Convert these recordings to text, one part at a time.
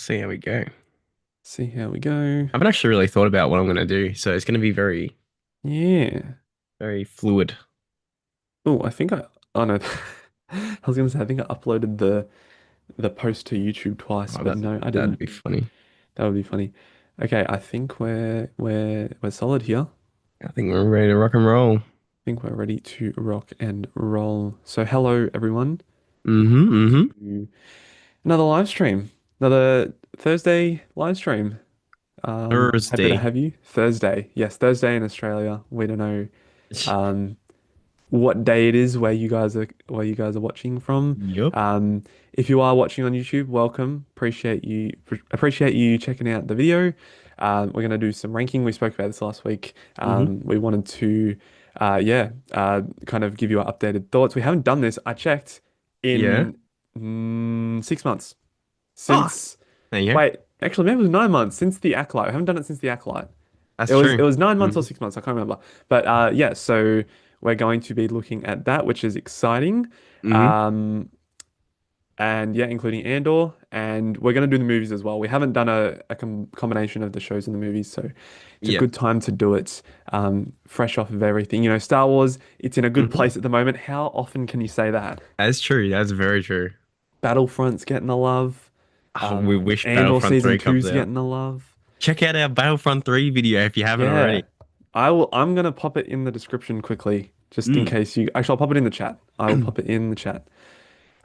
See how we go. See how we go. I haven't actually really thought about what I'm going to do, so it's going to be very, Yeah. very fluid. Oh, I think I. Oh no. I was gonna say I think I uploaded the post to YouTube twice, Oh, but no, I that'd didn't. be funny. That would be funny. Okay, I think we're solid here. I I think we're ready to rock and roll. think we're ready to rock and roll. So hello everyone. Mm-hmm, Welcome mm-hmm. to another live stream. Another Thursday live stream. Happy to Thursday. have you. Thursday. Yes, Thursday in Australia. We don't know. Um, what day it is where you guys are watching from. Yup. Um, if you are watching on YouTube, welcome. Appreciate you checking out the video. We're gonna do some ranking. We spoke about this last week. Mm-hmm. We wanted to, kind of give you our updated thoughts. We haven't done this. I checked Yeah. in 6 months Oh, since. there you go. Wait, actually, maybe it was 9 months since the Acolyte. We haven't done it since the Acolyte. That's It true. was 9 months or Mm-hmm. 6 months, I can't remember. But yeah, so we're going to be looking at that, which is exciting. Mm-hmm. Um, and yeah, including Andor, and we're going to do the movies as well. We haven't done a combination of the shows and the movies, so it's a Yeah. good time to do it. Fresh off of everything. Star Wars, it's in a good Mm-hmm. place at the moment. How often can you say that? That's true. That's very true. Battlefront's getting the love. Oh, we wish Andor Battlefront season 3 comes two's out. getting the love. Check out our Battlefront 3 video if you haven't Yeah. already. I'm gonna pop it in the description quickly, just in Mm. case you actually I'll pop it in the chat. I will pop it in the chat.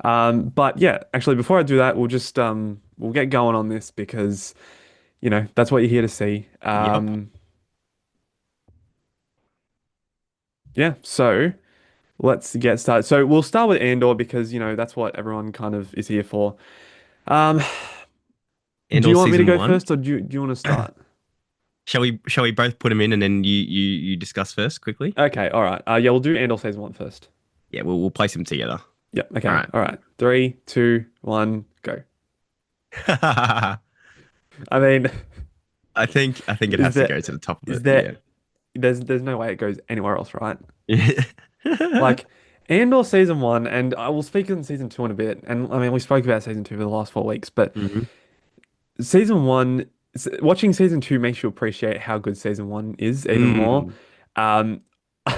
But yeah, actually before I do that, we'll get going on this because that's what you're here to see. Yep. Yeah, so let's get started. So we'll start with Andor because that's what everyone kind of is here for. Um, do Andor you want me to season go one. first or do you want to start? Shall we both put them in and then you discuss first quickly? Okay, all right. Yeah, we'll do Andor season one first. Yeah, we'll place them together. Yep, All okay, right. all right. Three, two, one, go. I mean, I think it is has to there go to the top of is it. there Yeah. there's no way it goes anywhere else, right? Yeah. Like Andor season one, and I will speak on season two in a bit. And I mean, we spoke about season two for the last 4 weeks, but hmm season one, watching season two makes you appreciate how good season one is even more. Mm. Um,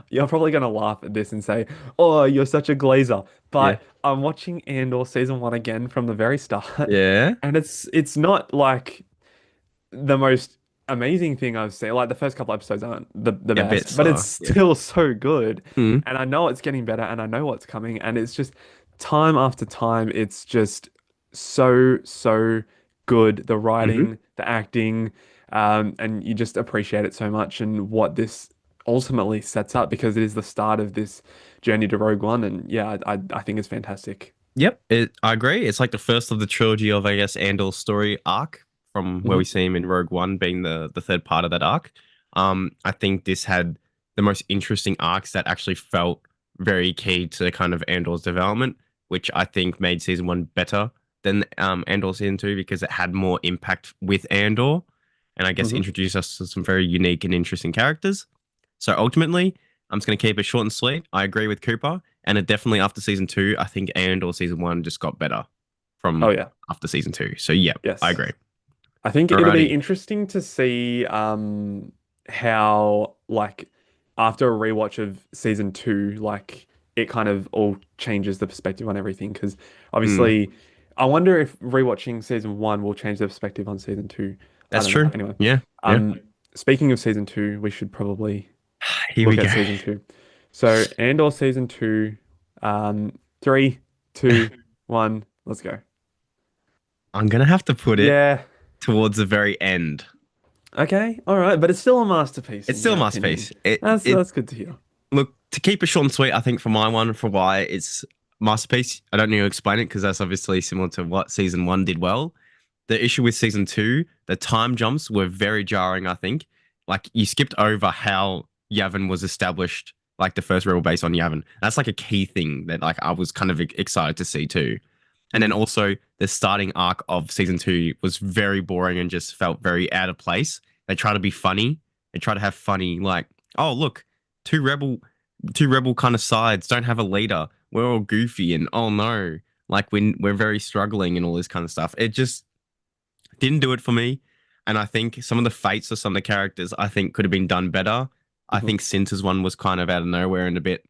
you're probably gonna laugh at this and say, "Oh, you're such a glazer," Yeah. but I'm watching Andor season one again from the very start, Yeah. and it's not like the most amazing thing I've seen. Like the first couple episodes aren't the A bit best, but it's slower. Yeah. still so good. Mm. And I know it's getting better and I know what's coming. And it's just time after time, it's just so good. The hmm writing, the acting, and you just appreciate it so much and what this ultimately sets up because it is the start of this journey to Rogue One. And yeah, I think it's fantastic. Yep. I agree. It's like the first of the trilogy of, I guess, Andor's story arc from where we Hmm. see him in Rogue One being the third part of that arc. I think this had the most interesting arcs that actually felt very key to kind of Andor's development, which I think made season one better than Andor season two because it had more impact with Andor and I guess Hmm. introduced us to some very unique and interesting characters. So ultimately, I'm just going to keep it short and sweet. I agree with Cooper. And it definitely after season two, I think Andor season one just got better Oh from yeah. after season two. So yeah, I Yes. agree. I think it'll be Alrighty. interesting to see how like after a rewatch of season two, like it kind of all changes the perspective on everything. Because Mm, obviously, I wonder if rewatching season one will change the perspective on season two. I that's don't know. true. Anyway, Yeah, yeah. um, speaking of season two, we should probably Here we look go. at season two. So Andor season two, three, two, one, let's go. I'm gonna have to put it Yeah. towards the very end. Okay, all right, but it's still a masterpiece It's in still a my opinion. masterpiece. It That's it that's good to hear. look to keep it short and sweet. I think for my one for why it's masterpiece. I don't need to explain it because that's obviously similar to what season one did well. The issue with season two, the time jumps were very jarring, I think. Like you skipped over how Yavin was established, like the first rebel base on Yavin. That's like a key thing that like I was kind of excited to see too. And then Mm. also the starting arc of season two was very boring and just felt very out of place. They try to be funny. They try to have funny, like, oh look, two rebel two rebel kind of sides don't have a leader. We're all goofy and oh no, like we're very struggling and all this kind of stuff. It just didn't do it for me. And I think some of the fates of some of the characters I think could have been done better. I Mhm. think Cinta's one was kind of out of nowhere and a bit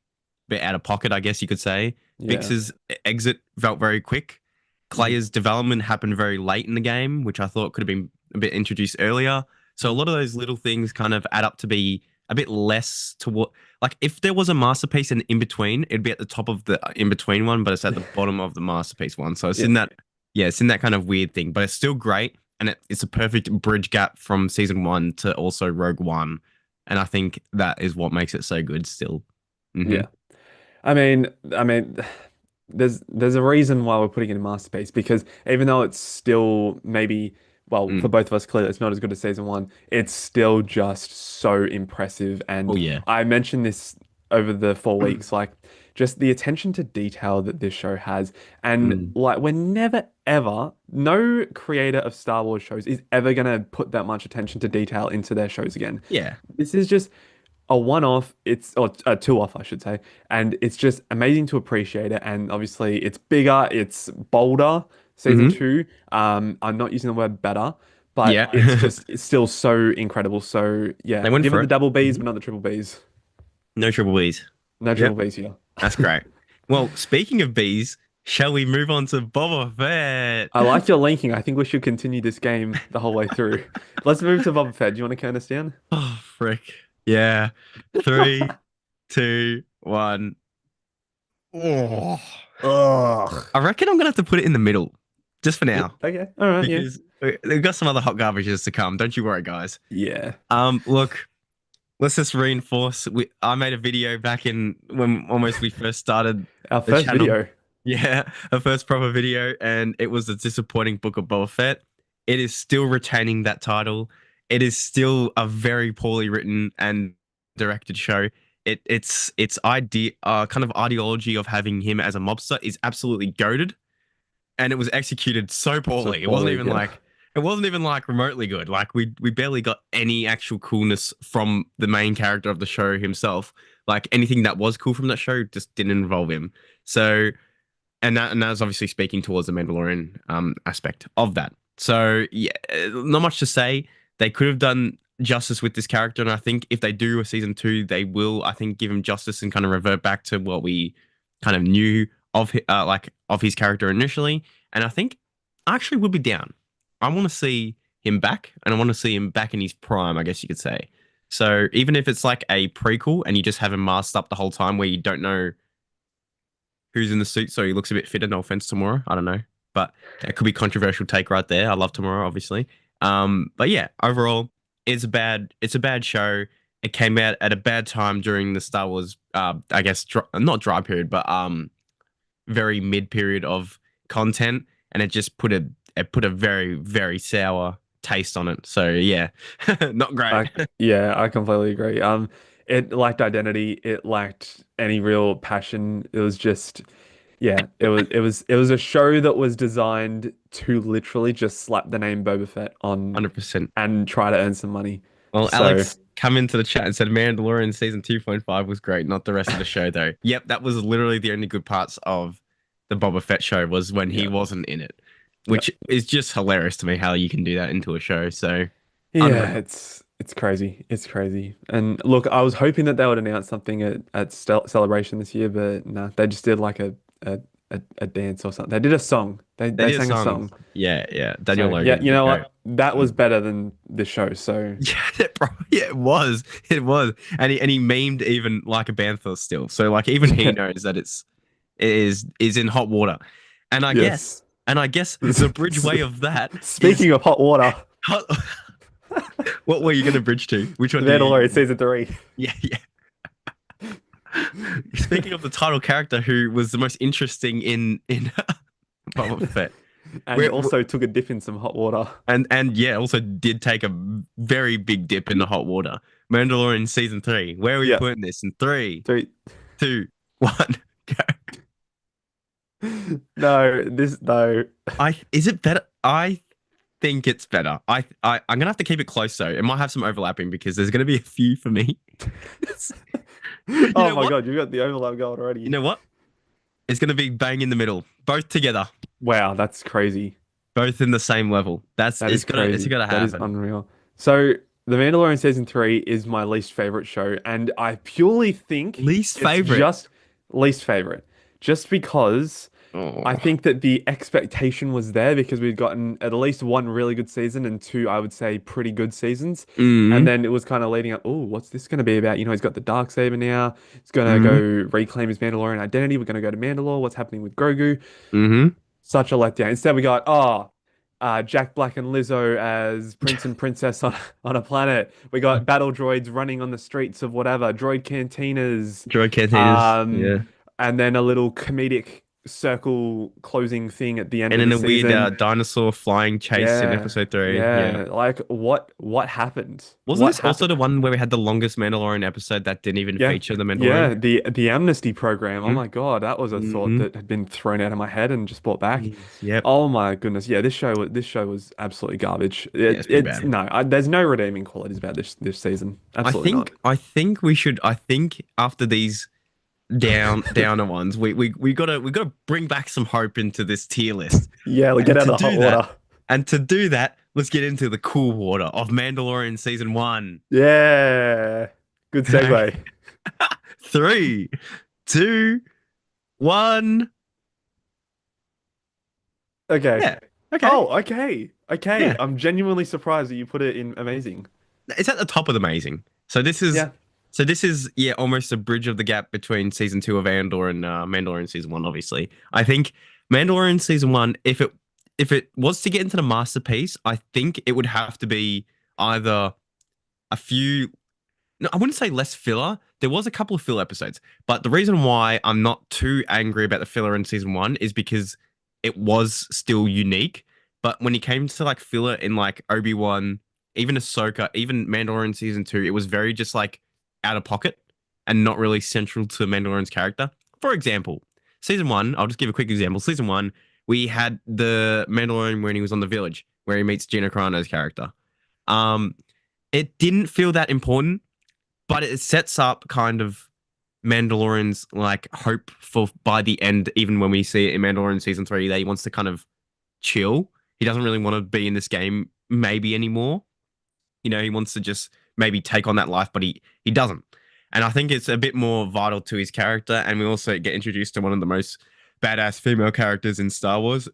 out of pocket, I guess you could say. Yeah. Bix's exit felt very quick. Mhm. Claire's development happened very late in the game, which I thought could have been a bit introduced earlier. So a Mhm. lot of those little things kind of add up to be a bit less to what, like if there was a masterpiece in between, it'd be at the top of the in between one, but it's at the bottom of the masterpiece one. So it's Yeah. in that, yeah, it's in that kind of weird thing, but it's still great. And it's a perfect bridge gap from season one to also Rogue One. And I think that is what makes it so good still. Hmm. Yeah. I mean, there's a reason why we're putting it in Masterpiece because even though it's still maybe, well, for Mm. both of us, clearly it's not as good as season one, it's still just so impressive. Oh And yeah. I mentioned this over the 4 weeks, like just the attention to detail that this show has. And Mm. like, we're never, ever, no creator of Star Wars shows is ever going to put that much attention to detail into their shows again. Yeah. This is just a one-off, it's or a two-off, I should say, and it's just amazing to appreciate it. And obviously, it's bigger, it's bolder. Season Hmm. two, I'm not using the word better, but Yeah. it's still so incredible. So yeah, They went give it for the it. double B's, Mhm. but not the triple B's. No triple B's. No triple Yep. B's here. That's great. Well, speaking of bees, shall we move on to Boba Fett? I like your linking. I think we should continue this game the whole way through. Let's move to Boba Fett. Do you want to count us down? Oh, frick. Yeah. Three, two, one. Oh. Ugh. I reckon I'm gonna have to put it in the middle, just for now, Okay. All right. Yeah. because we've got some other hot garbages to come. Don't you worry, guys. Yeah. Look, let's just reinforce. I made a video back in when almost we first started Our the first channel. video. Yeah, a first proper video, and it was a disappointing Book of Boba Fett. It is still retaining that title. It is still a very poorly written and directed show. Its idea, kind of ideology of having him as a mobster is absolutely goaded, and it was executed so So poorly. It wasn't poorly. even Yeah. like it wasn't even like remotely good. Like we barely got any actual coolness from the main character of the show himself. Like anything that was cool from that show just didn't involve him. So and that was obviously speaking towards the Mandalorian aspect of that. So yeah, not much to say. They could have done justice with this character, and I think if they do a season two, they will. I think give him justice and kind of revert back to what we kind of knew of, like of his character initially. And I think I actually would be down. I want to see him back, and I want to see him back in his prime, I guess you could say. So even if it's like a prequel and you just have him masked up the whole time, where you don't know who's in the suit, so he looks a bit fitter. No offense, Tamora. I don't know, but that could be controversial take right there. I love Tamora, obviously. But yeah, overall, it's a bad show. It came out at a bad time during the Star Wars, I guess, not dry period, but very mid period of content, and it put a very very sour taste on it. So yeah, not great. I yeah, I completely agree. It lacked identity. It lacked any real passion. It was just, yeah, it was a show that was designed to literally just slap the name Boba Fett on 100%. and try to earn some money. Well, So Alex come into the chat and said Mandalorian season 2.5 was great, not the rest of the show though. Yep, that was literally the only good parts of the Boba Fett show was when he yeah, wasn't in it, yeah, which is just hilarious to me how you can do that into a show. So yeah. unreal. It's crazy. It's crazy. And look, I was hoping that they would announce something at Celebration this year, but no, they just did like a dance or something. They did a song. They They they did a sang a song. song. Yeah, yeah. Daniel So yeah, Logan you did know go. what? That was better than the show. So Yeah, yeah, it was. It was. And he memed even like a bantha still. So like even he yeah, knows that it is in hot water. And I guess yes. and I guess the bridge way of that is Speaking of hot water, hot. What were you going to bridge to? Which one do Mandalorian you? season three, Yeah, yeah. Speaking of the title character, who was the most interesting in Boba Fett, and where, also took a dip in some hot water. and yeah, also did take a very big dip in the hot water. Mandalorian season three. Where are we Yeah, putting this? In three, three. two, one, go. No, this no. Is it better? I think it's better. I'm gonna have to keep it close though. It might have some overlapping because there's gonna be a few for me. You Oh know my what? God, you got the overlap going You already. know what? It's gonna be bang in the middle, both together. Wow, that's crazy. both in the same level. That's That is it's crazy. gotta That is happen. unreal. So, The Mandalorian season 3 is my least favorite show, and I purely think Least it's favorite. just least favorite. Just because I Oh. think that the expectation was there because we'd gotten at least one really good season and two, I would say, pretty good seasons. And Mm. then it was kind of leading up, oh, what's this going to be about? He's got the dark saber now. He's going to Mm. go reclaim his Mandalorian identity. We're going to go to Mandalore. What's happening with Grogu? Mm-hmm. Such a letdown. Instead, we got Jack Black and Lizzo as Prince and Princess on a planet. We got battle droids running on the streets of whatever, droid cantinas, Droid cantinas. um, Yeah. and then a little comedic circle closing thing at the end And of then the a weird season. dinosaur flying chase in Yeah, episode 3. Yeah. yeah. Like what happened? Wasn't What this also happened? the one where we had the longest Mandalorian episode that didn't even Yeah, feature the Mandalorian? yeah. The amnesty program. Oh my God, that was a thought Mm-hmm. that had been thrown out of my head and just brought back. Yep. Oh my goodness. Yeah, this show was absolutely garbage. Yeah, it's pretty It's bad. no, there's no redeeming qualities about this season. I Absolutely not. think I think after these downer ones, we gotta bring back some hope into this tier list. Yeah, like get And out to of the hot do that, water. let's get into the cool water of Mandalorian season one. Yeah. Good Okay. segue. Three, two, one. Okay. Yeah. Okay. Oh, okay. Okay. Yeah. I'm genuinely surprised that you put it in amazing. It's at the top of the amazing. So this is Yeah. yeah, almost a bridge of the gap between season two of Andor and Mandalorian season one, obviously. I think Mandalorian season one, if it was to get into the masterpiece, I think it would have to be either a few no, I wouldn't say less filler. There was a couple of filler episodes, but the reason why I'm not too angry about the filler in season one is because it was still unique. But when it came to like filler in like Obi-Wan, even Ahsoka, even Mandalorian season two, it was very just like out of pocket and not really central to Mandalorian's character. For example, season one, I'll just give a quick example. Season one, we had the Mandalorian when he was on the village, where he meets Gina Carano's character. Um, it didn't feel that important, but it sets up kind of Mandalorian's like hope for by the end, even when we see it in Mandalorian season three, that he wants to kind of chill. He doesn't really want to be in this game maybe anymore. He wants to just maybe take on that life, but he doesn't. And I think it's a bit more vital to his character. And we also get introduced to one of the most badass female characters in Star Wars.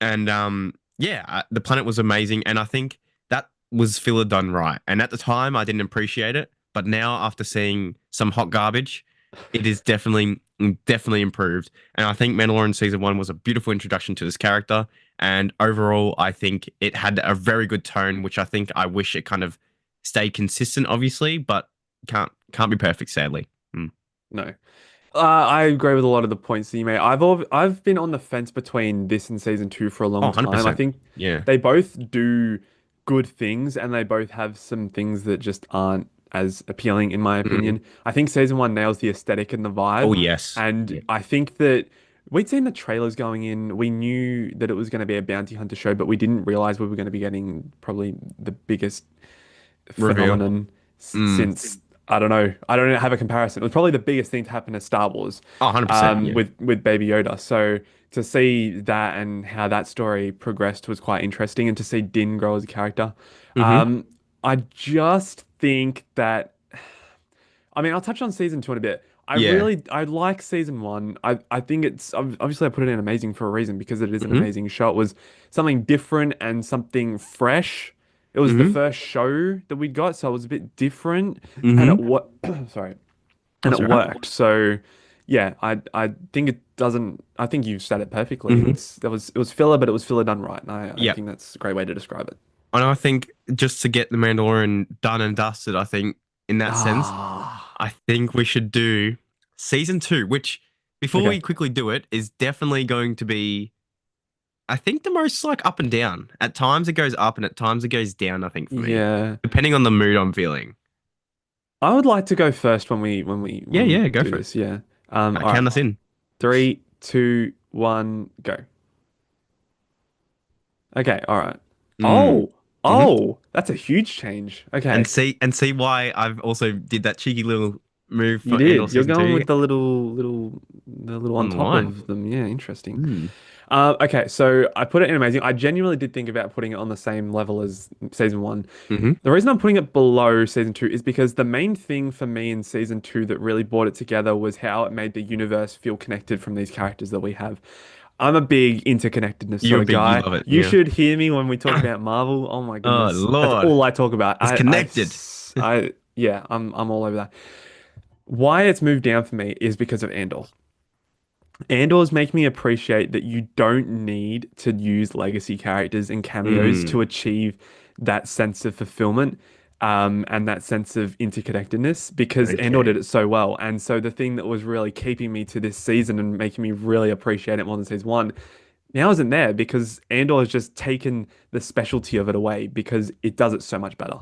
And yeah, the planet was amazing, and I think that was filler done right. And at the time, I didn't appreciate it, but now after seeing some hot garbage, it is definitely improved. And I think Mandalorian season one was a beautiful introduction to this character. And overall, I think it had a very good tone, which I think I wish it kind of stayed consistent, obviously, but can't be perfect, sadly. Mm. No. I agree with a lot of the points that you made. I've been on the fence between this and season two for a Oh, long time. I 100%. think Yeah. they both do good things and they both have some things that just aren't as appealing in my Mm. opinion. I think season one nails the aesthetic and the Oh, vibe. yes. And Yeah. I think that we'd seen the trailers going in. We knew that it was going to be a bounty hunter show, but we didn't realize we were going to be getting probably the biggest Reveal. phenomenon Mm. since I don't have a comparison. It was probably the biggest thing to happen to Star Wars, Oh, 100%. Yeah. with Baby Yoda. So to see that and how that story progressed was quite interesting, and to see Din grow as a character. Hmm. Um, I just think that I mean, I'll touch on season two in a bit. Yeah. I like season one. I think it's obviously I put it in amazing for a reason because it is an Hmm. amazing show. It was something different and something fresh. It was the Hmm. first show that we'd got, so it was a bit different, and Hmm. sorry, and That's it all right. worked. So yeah, I think it doesn't. I think you've said it perfectly. Hmm. It was filler, but it was filler done right, and I Yeah. think that's a great way to describe it. And I think just to get the Mandalorian done and dusted, I think in that sense, Ah, I think we should do season two, which before okay. we quickly do it, is definitely going to be, I think, the most like up and down. At times it goes up and at times it goes down, I think, for me, Yeah. depending on the mood I'm feeling. I would like to go first when Yeah, when we yeah, go do for it. this. Yeah. All right. Count us in. Three, two, one, go. Okay. All right. Mm. Oh, Hmm. oh, that's a huge change. Okay. And see why I've also did that cheeky little move You for Andor did. You're season going two with the little on on the top line. of them. Yeah. Interesting. Mm. Okay, so I put it in amazing. I genuinely did think about putting it on the same level as season one. Hmm. The reason I'm putting it below season two is because the main thing for me in season two that really brought it together was how it made the universe feel connected from these characters that we have. I'm a big interconnectedness sort You're of big, you guy. love it. You Yeah. should hear me when we talk about Marvel. Oh my Oh goodness, that's Lord, all I talk about. it's connected. Yeah, I'm all over that. Why it's moved down for me is because of Andor. Andor's make me appreciate that you don't need to use legacy characters and cameos Mm, to achieve that sense of fulfillment, and that sense of interconnectedness because Andor okay. did it so well. And so the thing that was really keeping me to this season and making me really appreciate it more than season one now isn't there because Andor has just taken the specialty of it away because it does it so much better.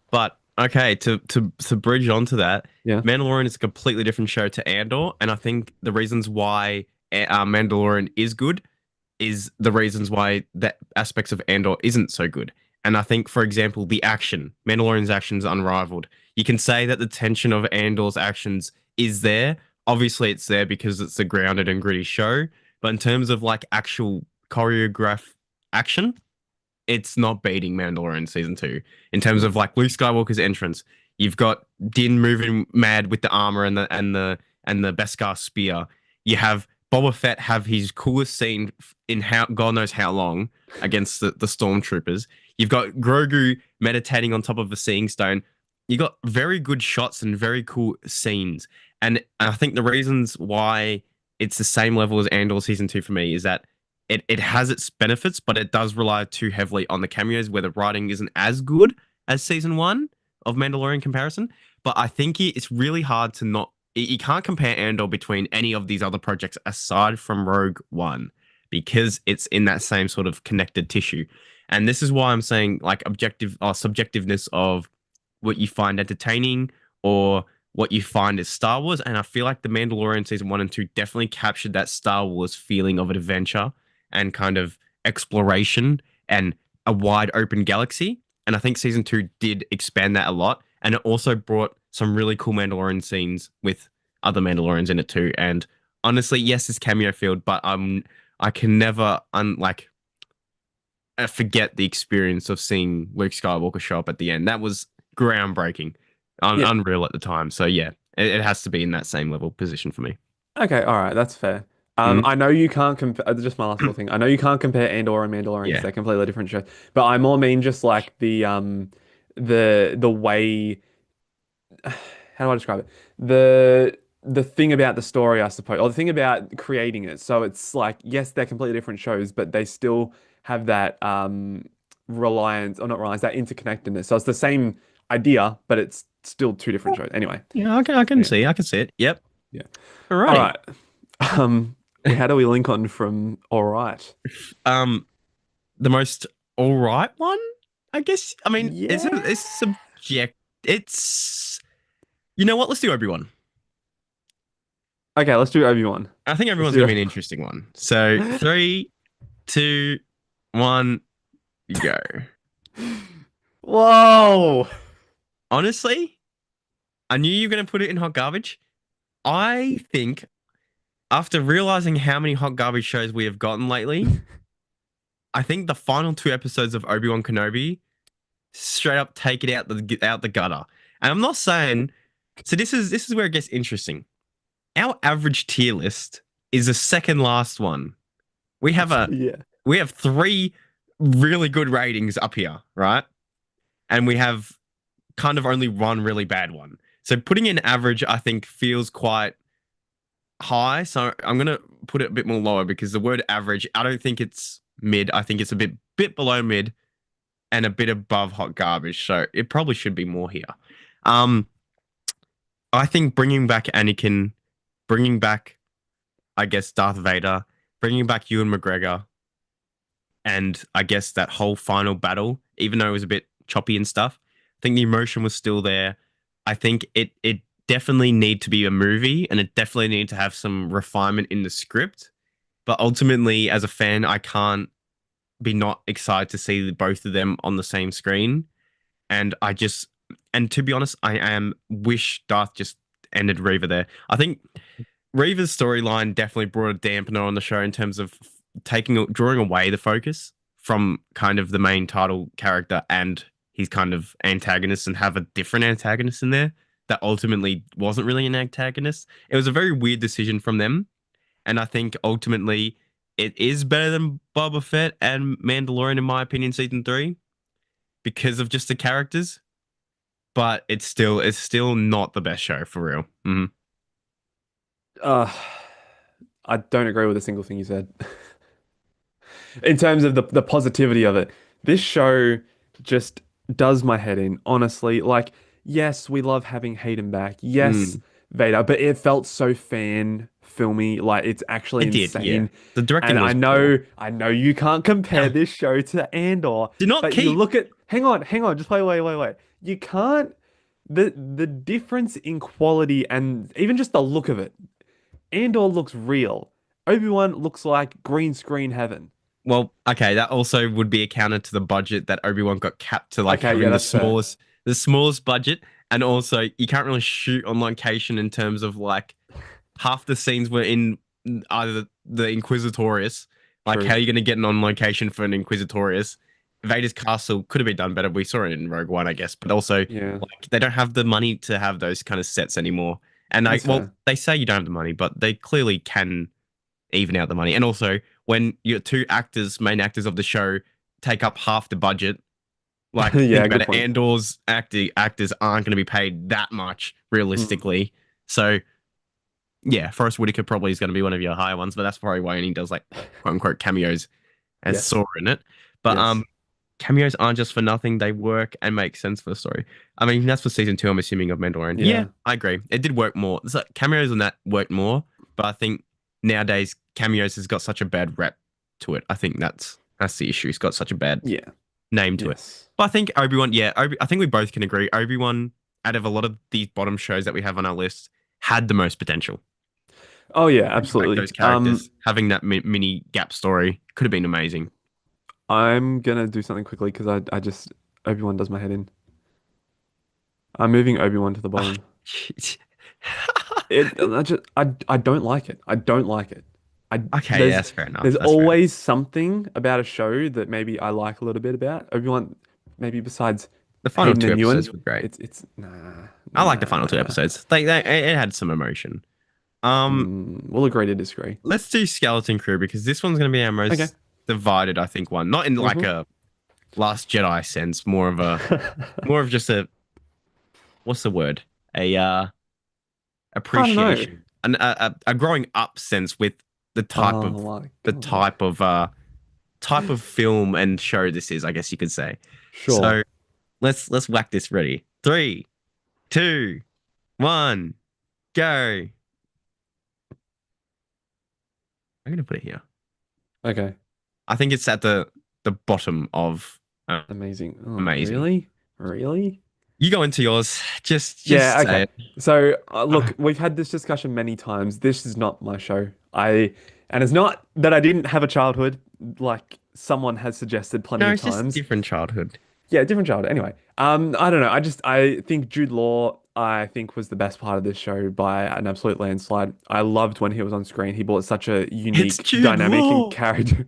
But okay, to bridge onto that, Yeah. Mandalorian is a completely different show to Andor, and I think the reasons why Mandalorian is good is the reasons why that aspects of Andor isn't so good. And I think, for example, the action, Mandalorian's actions unrivaled. You can say that the tension of Andor's actions is there. Obviously, it's there because it's a grounded and gritty show. But in terms of like actual choreograph action, it's not beating Mandalorian season two. In terms of like Luke Skywalker's entrance, you've got Din moving mad with the armor and the Beskar spear. You have Boba Fett have his coolest scene in how God knows how long against the stormtroopers. You've got Grogu meditating on top of a seeing stone. You got very good shots and very cool scenes. And I think the reasons why it's the same level as Andor season two for me is that it has its benefits, but it does rely too heavily on the cameos where the writing isn't as good as season one of Mandalorian comparison. But I think it's really hard to not you can't compare Andor between any of these other projects aside from Rogue One because it's in that same sort of connected tissue. And this is why I'm saying like objective or subjectiveness of what you find entertaining or what you find is Star Wars. And I feel like The Mandalorian season one and two definitely captured that Star Wars feeling of an adventure and kind of exploration and a wide open galaxy. And I think season two did expand that a lot. And it also brought some really cool Mandalorian scenes with other Mandalorians in it too. And honestly, yes, it's cameo filled, but I can never forget the experience of seeing Luke Skywalker show up at the end. That was groundbreaking, Yeah. unreal at the time. So yeah, it has to be in that same level position for me. Okay, all right, that's fair. Mm, I know you can't compare. Just my last little thing. I know you can't compare Andor and Mandalorian because yeah. they're completely different shows. But I more mean just like the way. How do I describe it? The thing about the story, I suppose, or the thing about creating it. So it's like yes, they're completely different shows, but they still have that reliance, or not reliance, that interconnectedness. So it's the same idea, but it's still two different shows. Anyway, Yeah, I can yeah, see. I can see it. Yep. yeah. All Alrighty. right. How do we link on from all right? Um, the most all right one, I guess. I mean, Yeah. it's subject. It's you know what? Let's do Obi-Wan. Okay, let's do Obi-Wan. I think Let's everyone's do gonna be an interesting one. So three, two, one, go. Whoa. Honestly, I knew you were gonna put it in hot garbage. I think after realizing how many hot garbage shows we have gotten lately, I think the final two episodes of Obi-Wan Kenobi straight up take it out the gutter. And I'm not saying so this is where it gets interesting. Our average tier list is the second last one. We have a Yeah. we have three really good ratings up here, right? And we have kind of only one really bad one. So putting in average, I think, feels quite high. So I'm gonna put it a bit more lower because the word average, I don't think it's mid. I think it's a bit below mid and a bit above hot garbage. So it probably should be more here. Um, I think bringing back Anakin, bringing back, I guess, Darth Vader, bringing back Ewan McGregor, and I guess that whole final battle, even though it was a bit choppy and stuff, I think the emotion was still there. I think it definitely need to be a movie, and it definitely need to have some refinement in the script. But ultimately, as a fan, I can't be not excited to see both of them on the same screen. And and to be honest, I am wish Darth just ended Reva there. I think Reva's storyline definitely brought a dampener on the show in terms of drawing away the focus from kind of the main title character and his kind of antagonist and have a different antagonist in there that ultimately wasn't really an antagonist. It was a very weird decision from them, and I think ultimately it is better than Boba Fett and Mandalorian in my opinion, season 3 because of just the characters. But it's still not the best show for real. Uh, I don't agree with a single thing you said. In terms of the positivity of it, this show just does my head in, honestly. Like, yes, we love having Hayden back. Yes, Mm. Vader, but it felt so fan filmy. Like, it's actually It did, yeah. insane. The And directing I was poor. know, I know you can't compare this show to Andor, Did not but you keep. look at, hang on, just wait. You can't, the difference in quality and even just the look of it. Andor looks real. Obi-Wan looks like green screen heaven. Well, okay, that also would be a counter to the budget that Obi-Wan got capped to like Okay, yeah, having that's fair. the smallest budget, and also you can't really shoot on location in terms of like half the scenes were in either the Inquisitorius. Like, how True. are you going to get on location for an Inquisitorius? Vader's castle could have been done better. We saw it in Rogue One, I guess, but also Yeah, like they don't have the money to have those kind of sets anymore. And that's well, fair. they say you don't have the money, but they clearly can even out the money. And also, when your two actors, main actors of the show, take up half the budget, like think Yeah, about good it, point. Andor's actors aren't going to be paid that much Mm, realistically. So yeah, Forrest Whitaker probably is going to be one of your higher ones, but that's probably why he does like quote unquote cameos as yes. Sora in it. But Yes. cameos aren't just for nothing; they work and make sense for the story. I mean, that's for season 2. I'm assuming of Mandalorian. Yeah, Yeah. I agree. It did work more. So cameos on that worked more, but I think nowadays cameos has got such a bad rep to it. I think that's the issue. It's got such a bad Yeah. name to it. Yes. But I think Obi-Wan, yeah, I think we both can agree. Obi-Wan, out of a lot of these bottom shows that we have on our list, had the most potential. Oh yeah, Bringing back absolutely. those characters, having that mini gap story could have been amazing. I'm gonna do something quickly because I just Obi-Wan does my head in. I'm moving Obi-Wan to the Ah, bottom. I don't like it. I don't like it. I okay, yeah, there's that's fair enough. there's That's fair enough. always something about a show that maybe I like a little bit about Obi-Wan, maybe besides The final Hayden two and Ewan. episodes were great. It's I like the final two nah. episodes. It had some emotion. Um, We'll agree to disagree. let's do Skeleton Crew because this one's going to be our Okay. most divided, I think, one. Not in like hmm a Last Jedi sense, more of just a what's the word? A I don't know. appreciation, a growing up sense with the type of Oh my the God. type of film and show this is, I guess you could say. Sure. So let's whack this ready. Three, two, one, go. I'm gonna put it here. Okay. I think it's at the bottom of Amazing. Oh, amazing. really? Really? You go into yours. Yeah, Just say okay. it. So, look, Uh, we've had this discussion many times. This is not my show. And it's not that I didn't have a childhood, like someone has suggested plenty no, of it's just times. different childhood. Yeah, different childhood. Anyway, I don't know. I think Jude Law, I think was the best part of this show by an absolute landslide. I loved when he was on screen. He brought such a It's unique Jude dynamic and Law. character.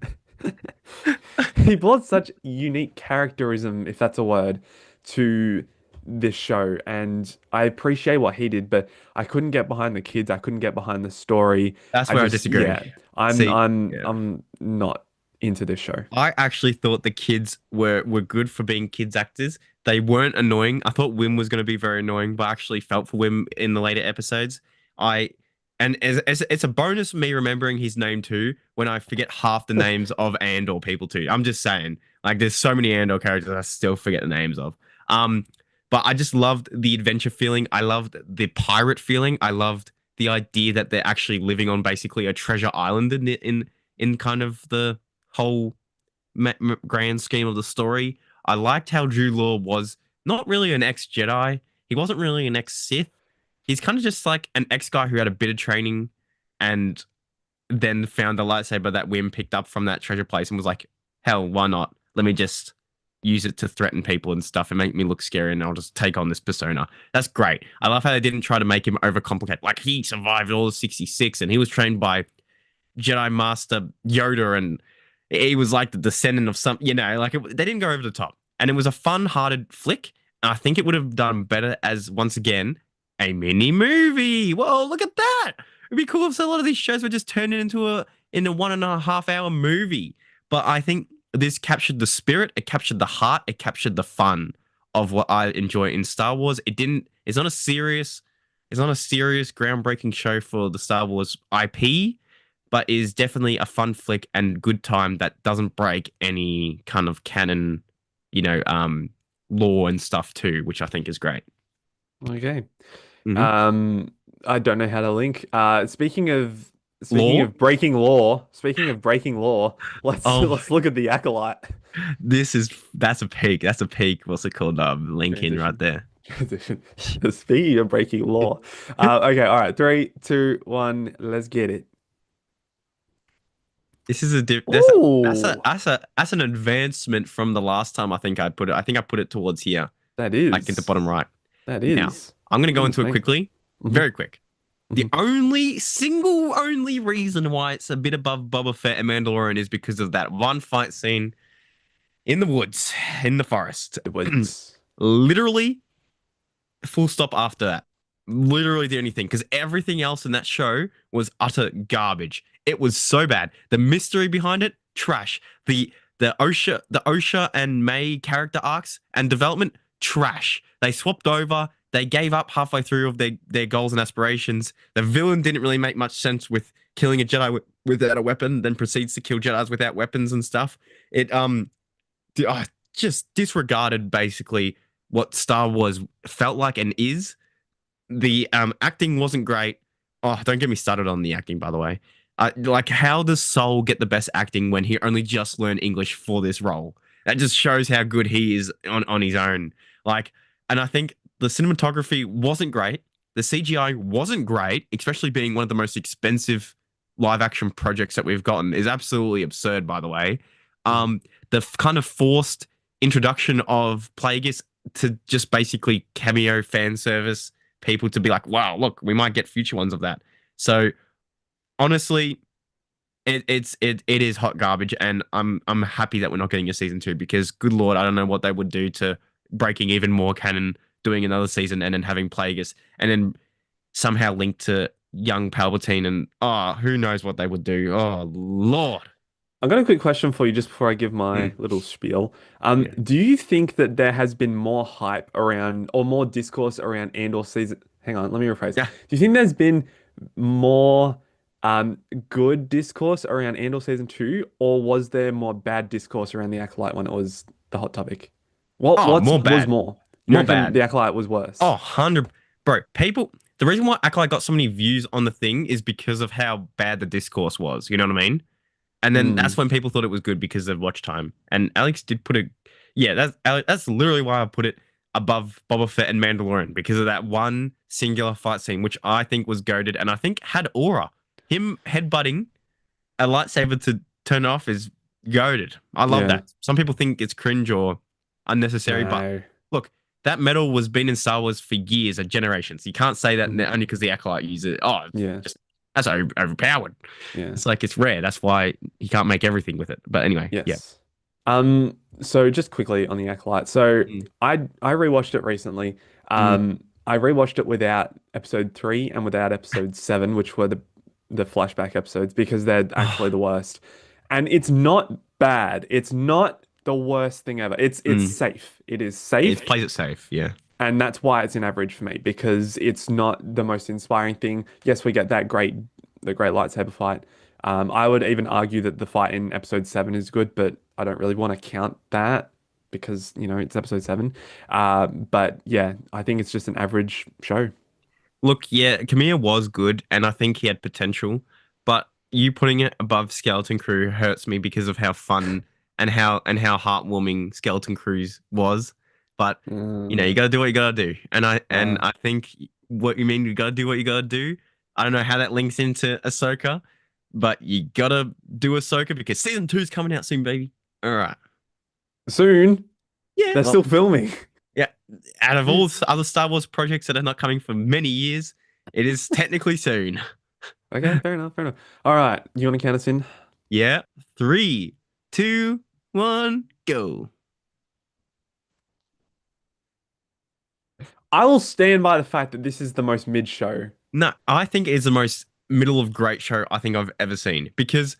He brought such unique characterism, if that's a word, to this show. And I appreciate what he did, but I couldn't get behind the kids. I couldn't get behind the story. That's I where I just, disagree. yeah, I'm See, I'm yeah. I'm not into this show. I actually thought the kids were good for being kids actors. They weren't annoying. I thought Wim was going to be very annoying, but I actually felt for Wim in the later episodes. I and as it's a bonus me remembering his name too when I forget half the names of Andor people too. I'm just saying, like there's so many Andor characters I still forget the names of. Um, but I just loved the adventure feeling. I loved the pirate feeling. I loved the idea that they're actually living on basically a treasure island in kind of the whole grand scheme of the story. I liked how Drew Law was not really an ex Jedi. He wasn't really an ex Sith. He's kind of just like an ex guy who had a bit of training and then found the lightsaber that Wim picked up from that treasure place and was like, hell, why not? Let me just use it to threaten people and stuff and make me look scary and I'll just take on this persona. That's great. I love how they didn't try to make him overcomplicate. Like he survived all of 66 and he was trained by Jedi Master Yoda, and he was like the descendant of some, like they didn't go over the top, and it was a fun-hearted flick. And I think it would have done better as once again a mini movie. Whoa, look at that! It'd be cool if a lot of these shows were just turned into a 1.5 hour movie. But I think this captured the spirit, it captured the heart, it captured the fun of what I enjoy in Star Wars. It didn't. It's not a serious groundbreaking show for the Star Wars IP, but is definitely a fun flick and good time that doesn't break any kind of canon, you know, lore and stuff too, which I think is great. Okay. Hmm. I don't know how to link. Speaking Lore? of breaking law, let's Oh, let's look at the Acolyte. that's a peak. That's a peak. What's it called? Lincoln right Transition. there. Transition. Speaking of breaking law. Okay, all right. Three, two, one, let's get it. This is a Oh, that's an advancement from the last time I think I put it. I think I put it towards here, that like in the is. bottom right. That Now, is. I'm gonna go into it Thank you. quickly, Hmm. very quick. The Hmm. only reason why it's a bit above Boba Fett and Mandalorian is because of that one fight scene in the woods, in the forest. It was. Literally, full stop after that. Literally the only thing, because everything else in that show was utter garbage. It was so bad. The mystery behind it, trash. The Osha and May character arcs and development, trash. They swapped over. They gave up halfway through of their goals and aspirations. The villain didn't really make much sense with killing a Jedi without a weapon, then proceeds to kill Jedis without weapons and stuff. It just disregarded basically what Star Wars felt like and is. The acting wasn't great. Oh, don't get me started on the acting, by the way. Like, how does Soul get the best acting when he only just learned English for this role? That just shows how good he is on his own. Like, and I think the cinematography wasn't great. The CGI wasn't great, especially being one of the most expensive live action projects that we've gotten is absolutely absurd, by the way. Mhm. Kind of forced introduction of Plagueis to just basically cameo fan service people to be like, wow, look, we might get future ones of that. So honestly, it is hot garbage, and I'm happy that we're not getting a season two because, good lord, I don't know what they would do to breaking even more canon, doing another season, and then having Plagueis, and then somehow linked to young Palpatine, and who knows what they would do? Oh lord, I've got a quick question for you just before I give my mm, little spiel. yeah. Do you think that there has been more hype around or more discourse around Andor season? Hang on, let me rephrase. Yeah. Do you think there's been more um good discourse around Andor season two, or was there more bad discourse around the Acolyte when it was the hot topic? What Oh, what's more was bad, more? You more reckon bad. the Acolyte was Oh, worse? 100. Bro, people, the reason why Acolyte got so many views on the thing is because of how bad the discourse was. You know what I mean? And then that's Mm, when people thought it was good because of watch time. And Alex did put it, yeah, that's literally why I put it above Boba Fett and Mandalorian because of that one singular fight scene, which I think was goaded and I think had aura. Him headbutting a lightsaber to turn off is goaded. I love yeah. that. Some people think it's cringe or unnecessary, but No. look, that metal was been in Star Wars for years and generations. You can't say that Mhm. only because the Acolyte uses it. Oh, it's Yeah. just that's overpowered. Yeah. It's like it's rare. That's why you can't make everything with it. But anyway, yeah. Yes. So just quickly on the Acolyte. So Mm. I rewatched it recently. Mm. I rewatched it without episode three and without episode seven, which were the flashback episodes, because they're actually the worst. And it's not bad. It's not the worst thing ever. It's Mm. safe. It is It safe. plays it safe. Yeah. And that's why it's an average for me, because it's not the most inspiring thing. Yes, we get the great lightsaber fight. I would even argue that the fight in episode seven is good, but I don't really want to count that because, it's episode seven. But yeah, I think it's just an average show. Look, yeah, Camilla was good, and I think he had potential. But you putting it above Skeleton Crew hurts me because of how fun and how heartwarming Skeleton Crews was. But you Uh, gotta do what you gotta do, and I and uh, I think what you mean you gotta do what you gotta do. I don't know how that links into Ahsoka, but you gotta do Ahsoka because season two's coming out soon, baby. All right. Soon, Yeah. they're Well, still filming. yeah. Out of all other Star Wars projects that are not coming for many years, it is technically soon. Okay, fair enough, fair enough. All right, you want to count us in? Yeah. Three, two, one, go. I will stand by the fact that this is the most mid show. No, I think it's the most middle of great show I think I've ever seen because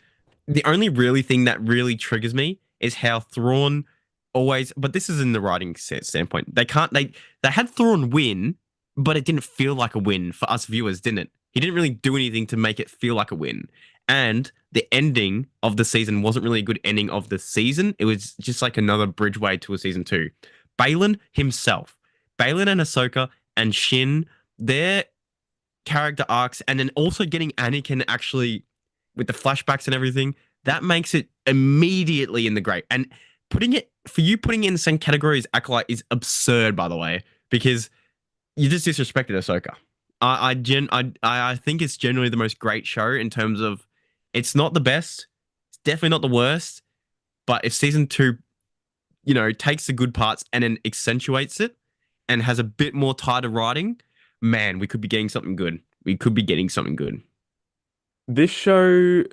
the only really thing that really triggers me is how Thrawn always, but this is in the writing standpoint. They had Thrawn win, but it didn't feel like a win for us viewers, didn't it? He didn't really do anything to make it feel like a win. And the ending of the season wasn't really a good ending of the season. It was just like another bridgeway to a season two. Balin himself, Balin and Ahsoka and Shin, their character arcs, and then also getting Anakin actually with the flashbacks and everything, that makes it immediately in the great. And putting it in the same category as Acolyte is absurd, by the way, because you just disrespected Ahsoka. I think it's generally the most great show in terms of it's not the best, it's definitely not the worst, but if season two, takes the good parts and then accentuates it and has a bit more tighter writing, man, we could be getting something good. We could be getting something good. This show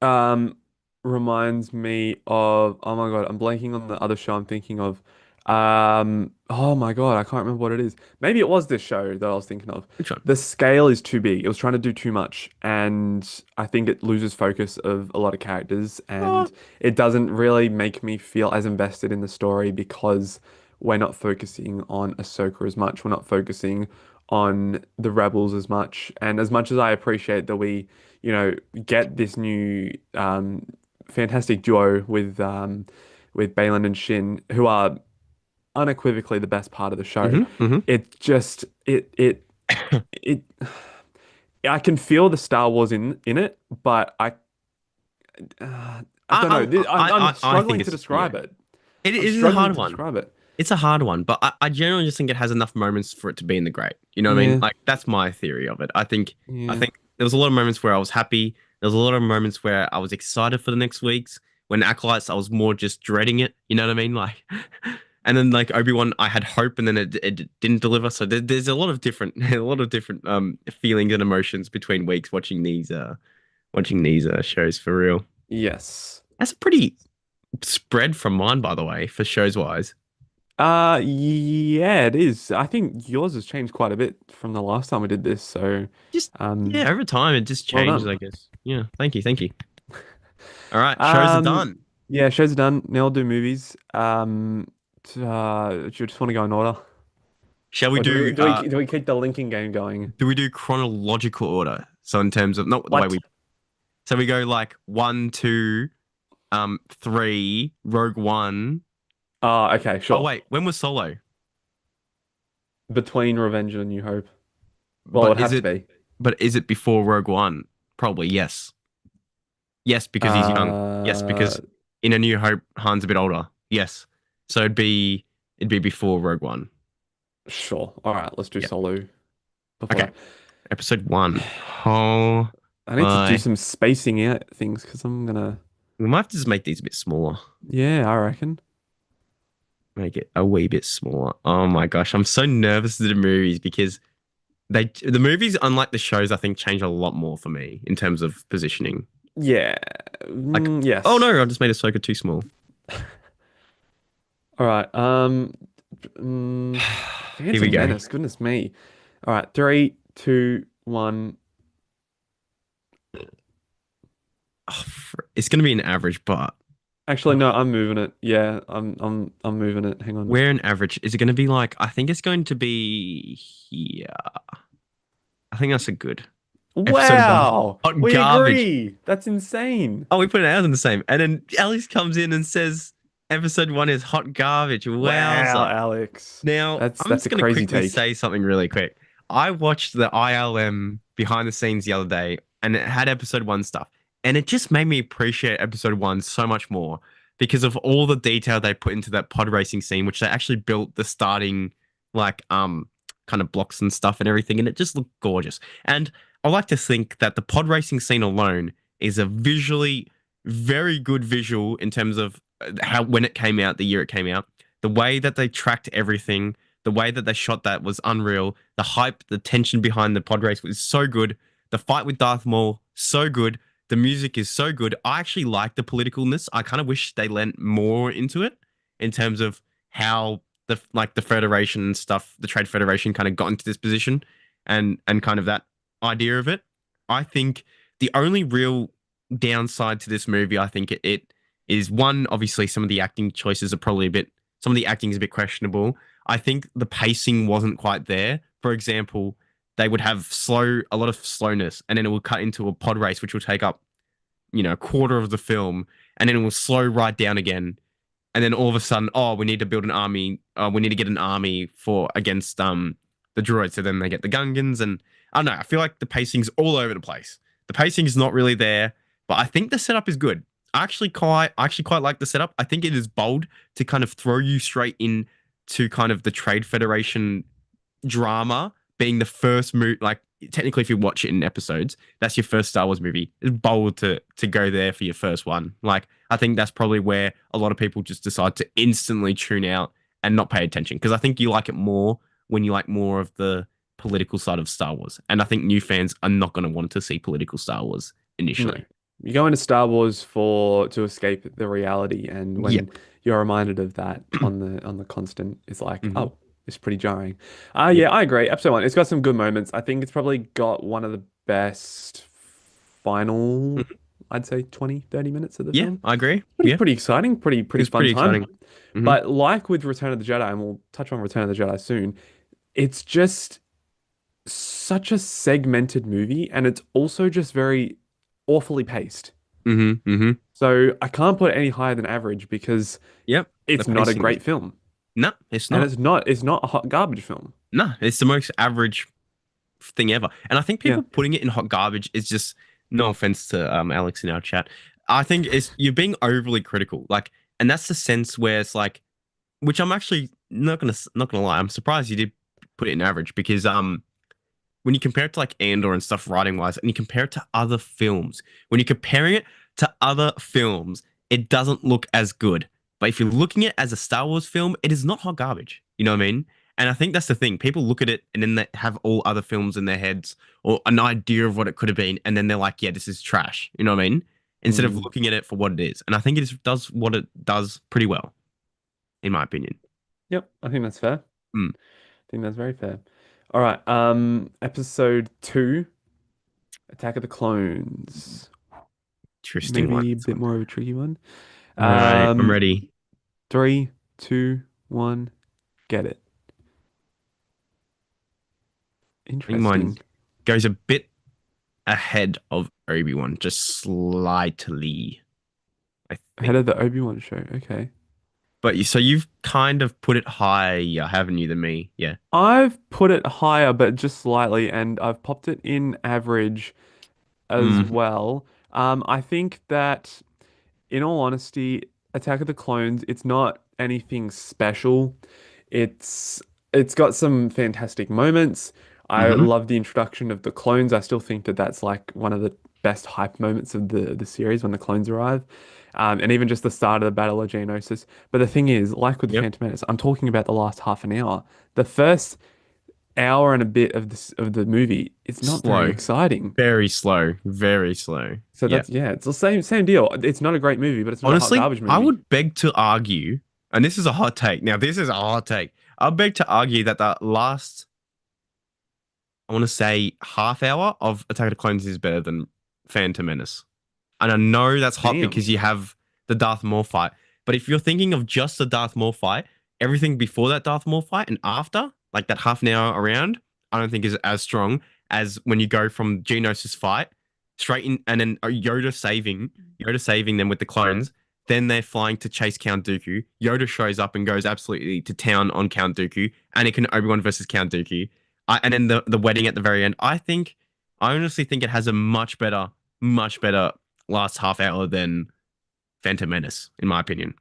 um reminds me of, oh my God, I'm blanking on the other show I'm thinking of. Oh my God, I can't remember what it is. Maybe it was this show that I was thinking of. Which one? The scale is too big. It was trying to do too much, and I think it loses focus of a lot of characters, Oh, and it doesn't really make me feel as invested in the story because we're not focusing on Ahsoka as much. We're not focusing on the rebels as much as I appreciate that we, get this new fantastic duo with Balin and Shin, who are unequivocally the best part of the show. hmm. It just it I can feel the Star Wars in it, but I don't know. I'm I think struggling to it's yeah. describe it. It I'm is a struggling hard to one. describe it. It's a hard one, but I generally just think it has enough moments for it to be in the great. You know what I mean? Yeah, Like that's my theory of it. I yeah. think there was a lot of moments where I was happy. There was a lot of moments where I was excited for the next weeks. When Acolytes, I was more just dreading it. You know what I mean? Like, and then like Obi-Wan, I had hope, and then it didn't deliver. So there's a lot of different a lot of different feelings and emotions between weeks watching these shows for real. Yes. That's a pretty spread from mine, by the way, for shows wise. Yeah, it is. I think yours has changed quite a bit from the last time we did this, so Just um yeah, over time it just well changes, done. I guess. Yeah, thank you, thank you. All right, shows are Um done. yeah, shows are done. Now I'll do movies. Do you just want to go in order? Shall we Or do we do do we do we keep the linking game going? do we do chronological order? So in terms of not the way What? we so we go like one, two, three, Rogue One. Oh, okay, Oh sure. wait, when was Solo? Between Revenge and A New Hope. Well, it But would is have to it be. but is it before Rogue One? Probably yes. Yes, because he's young. Yes, Uh, because in A New Hope, Han's a bit older. Yes. So it'd be before Rogue One. sure. All right, let's do Yeah. Solo before Okay. that. Episode one. Oh I need to do my. some spacing out things because I'm gonna. We might have to just make these a bit smaller. Yeah, I reckon. Make it a wee bit smaller. Oh my gosh. I'm so nervous to the movies because the movies, unlike the shows, I think change a lot more for me in terms of positioning. Yeah. Like, oh Yes. no, I just made Ahsoka too small. All right. Mm, Here we Phantom go. Menace. Goodness me. All right. Three, two, one. Oh, it's gonna be an average, but Actually, no. I'm moving it. Yeah. I'm moving it. Hang on. where an average is it gonna be like? I think it's going to be here. I think that's a good episode one. Wow. Hot We garbage. agree. That's insane. Oh, we put ours in the same. And then Alice comes in and says episode one is hot garbage. Wow, Wowza. Alex. Now, I'm That's just a going to crazy quickly take. say something really quick. I watched the ILM behind the scenes the other day and it had episode one stuff. And it just made me appreciate episode one so much more because of all the detail they put into that pod racing scene, which they actually built the starting, like, kind of blocks and stuff and everything. And it just looked gorgeous. And I like to think that the pod racing scene alone is a visually very good visual in terms of how when it came out, the year it came out, the way that they tracked everything, the way that they shot that was unreal. The hype, the tension behind the pod race was so good. The fight with Darth Maul, so good. The music is so good. I actually like the politicalness. I kind of wish they lent more into it in terms of how the Federation and stuff, the Trade Federation kind of got into this position and kind of that idea of it. I think the only real downside to this movie, I think it is one, obviously some of the acting choices are probably some of the acting is a bit questionable. I think the pacing wasn't quite there. For example, they would have a lot of slowness, and then it would cut into a pod race, which will take up, a quarter of the film, and then it will slow right down again. And then all of a sudden, oh, we need to build an army. We need to get an army for against the droids. So then they get the Gungans, and I don't know. I feel like the pacing's all over the place. The pacing is not really there, but I think the setup is good. I actually quite like the setup. I think it is bold to kind of throw you straight into kind of the Trade Federation drama being the first movie. Like technically, if you watch it in episodes, that's your first Star Wars movie. It's bold to go there for your first one. Like I think that's probably where a lot of people just decide to instantly tune out and not pay attention, because I think you like it more when you like more of the political side of Star Wars, and I think new fans are not going to want to see political Star Wars No. initially. You go into Star Wars to escape the reality, and Yeah. when you're reminded of that on the constant, it's like, Hmm. oh, it's pretty jarring. Yeah. Yeah, I agree. Episode one, it's got some good moments. I think it's probably got one of the best final, Mhm. I'd say 20, 30 minutes of the Yeah, film. I agree. Pretty Yeah, pretty exciting, pretty it's fun pretty exciting. time. Hmm. But like with Return of the Jedi, and we'll touch on Return of the Jedi soon, it's just such a segmented movie, and it's also just very awfully paced. Hmm. Hmm. So I can't put it any higher than average because Yep. The it's not a pacing is great film. no, it's And not. it's not a hot garbage film. No, it's the most average thing ever. And I think Yeah. people putting it in hot garbage is just no offense to Alex in our chat. I think it's you're being overly critical. Like, and that's the sense where it's like, which I'm actually not gonna lie, I'm surprised you did put it in average, because when you compare it to like Andor and stuff writing wise, and you compare it to other films, when you're comparing it to other films, it doesn't look as good. But if you're looking at it as a Star Wars film, it is not hot garbage. You know what I mean? And I think that's the thing. People look at it and then they have all other films in their heads or an idea of what it could have been, and then they're like, "Yeah, this is trash." You know what I mean? Instead of Mm. looking at it for what it is. And I think does what it does pretty well, in my opinion. Yep. I think that's fair. Mm, I think that's very fair. All right. Episode two, Attack of the Clones. interesting one. Maybe a This bit one. more of a tricky one. All right, I'm Um, ready. Three, two, one, get it. I think mine Interesting. goes a bit ahead of Obi-Wan, just slightly, I Ahead think. of the Obi-Wan show. Okay. But so you've kind of put it higher, haven't you, than me? Yeah. I've put it higher, but just slightly, and I've popped it in average as Mm, well. I think that, in all honesty, Attack of the Clones, it's not anything special. It's it's got some fantastic moments. I hmm. love the introduction of the clones. I still think that that's like one of the best hype moments of the series when the clones arrive. And even just the start of the Battle of Geonosis. But the thing is, like with the Yep. Phantom Menace, I'm talking about the last half an hour. The first hour and a bit of the movie, it's not very Slow. exciting. Very slow. Very slow. So Yeah. that's yeah, it's the same deal. It's not a great movie, but it's not a hot Honestly, garbage I movie. would beg to argue, and this is a hot take. Now, this is a hot take. I beg to argue that the last, I want to say, half hour of Attack of the Clones is better than Phantom Menace. And I know that's hot Damn. because you have the Darth Maul fight. But if you're thinking of just the Darth Maul fight, everything before that Darth Maul fight and after, like that half an hour around, I don't think is as strong as when you go from Geonosis fight straight in, and then Yoda saving them with the clones. Then they're flying to chase Count Dooku. Yoda shows up and goes absolutely to town on Count Dooku. Anakin Obi-Wan versus Count Dooku. And then the wedding at the very end. I honestly think it has a much better last half hour than Phantom Menace, in my opinion.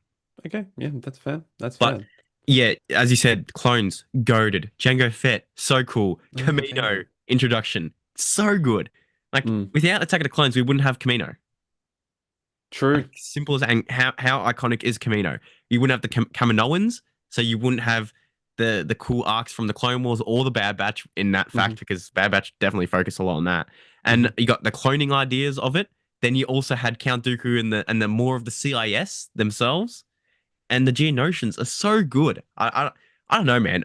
Okay, yeah, that's fair. That's But fair. yeah, as you said, clones, goaded. Jango Fett, so cool. Oh yeah, Camino Django. introduction, so good. Like Mm, without Attack of the Clones, we wouldn't have Camino. true. Like simple as and how iconic is Camino? You wouldn't have the Kaminoans, so you wouldn't have the cool arcs from the Clone Wars or the Bad Batch in that Hmm. fact, because Bad Batch definitely focused a lot on that. and you got the cloning ideas of it. Then you also had Count Dooku and the more of the CIS themselves, and the Geonosians are so good. I don't know, man.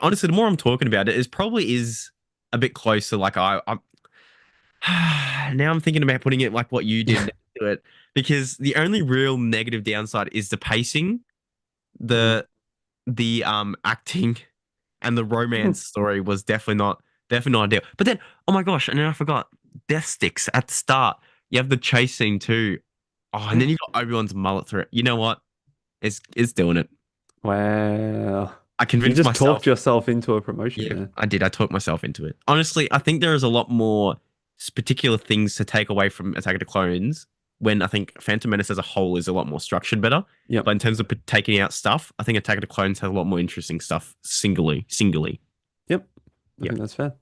Honestly, the more I'm talking about it, it probably is a bit closer. Like now I'm thinking about putting it like what you did next to it, because the only real negative downside is the pacing, Mm. the acting, and the romance story was definitely not ideal. But then, oh my gosh, and then I forgot death sticks at the start. You have the chase scene too. Oh, and then you got Obi-Wan's mullet through it. You know what? It's doing it. Wow. I You convinced just talked myself. yourself into a promotion Yeah, there. I did. I talked myself into it. Honestly, I think there is a lot more particular things to take away from Attack of the Clones when I think Phantom Menace as a whole is a lot more structured better. Yep. But in terms of taking out stuff, I think Attack of the Clones has a lot more interesting stuff singly. Yep. I Yeah. think that's fair.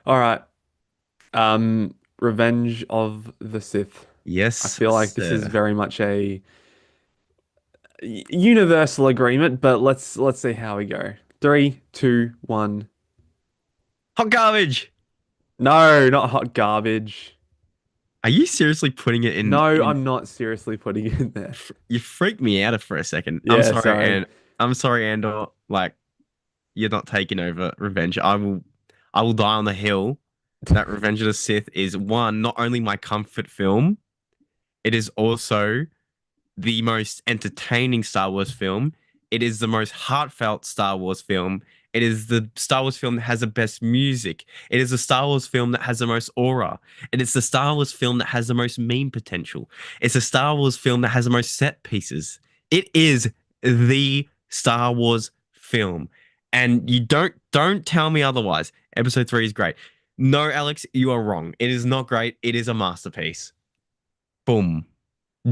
All right. Revenge of the Sith. I Yes, feel like this is sir. very much a universal agreement, but let's see how we go. Three, two, one. Hot garbage. No, not hot garbage. Are you seriously putting it No, in I'm not seriously putting it in there. you freaked me out for a second. I'm Yeah, sorry, sorry. and I'm sorry, Andor. Like you're not taking over Revenge. I will die on the hill that Revenge of the Sith is one, not only my comfort film, it is also the most entertaining Star Wars film. It is the most heartfelt Star Wars film. It is the Star Wars film that has the best music. It is the Star Wars film that has the most aura. And it's the Star Wars film that has the most meme potential. It's a Star Wars film that has the most set pieces. It is the Star Wars film. And you don't tell me otherwise. Episode 3 is great. No, Alex, you are wrong. It is not great. It is a masterpiece. Boom.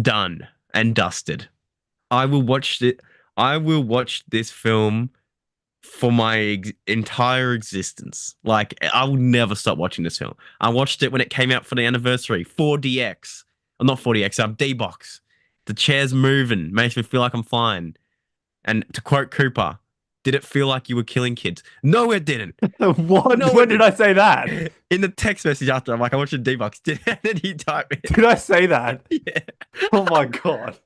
Done and dusted. I will watch it. I will watch this film for my entire existence. Like I will never stop watching this film. I watched it when it came out for the anniversary. 4DX, or not 4DX. D-box. The chair's moving, makes me feel like I'm flying. And to quote Cooper, did it feel like you were killing kids? No, it didn't. What? No, When it did I didn't. say that? In the text message after, I'm like, I watched the D-box. Did and then he typed Did I say that? it. Oh my God.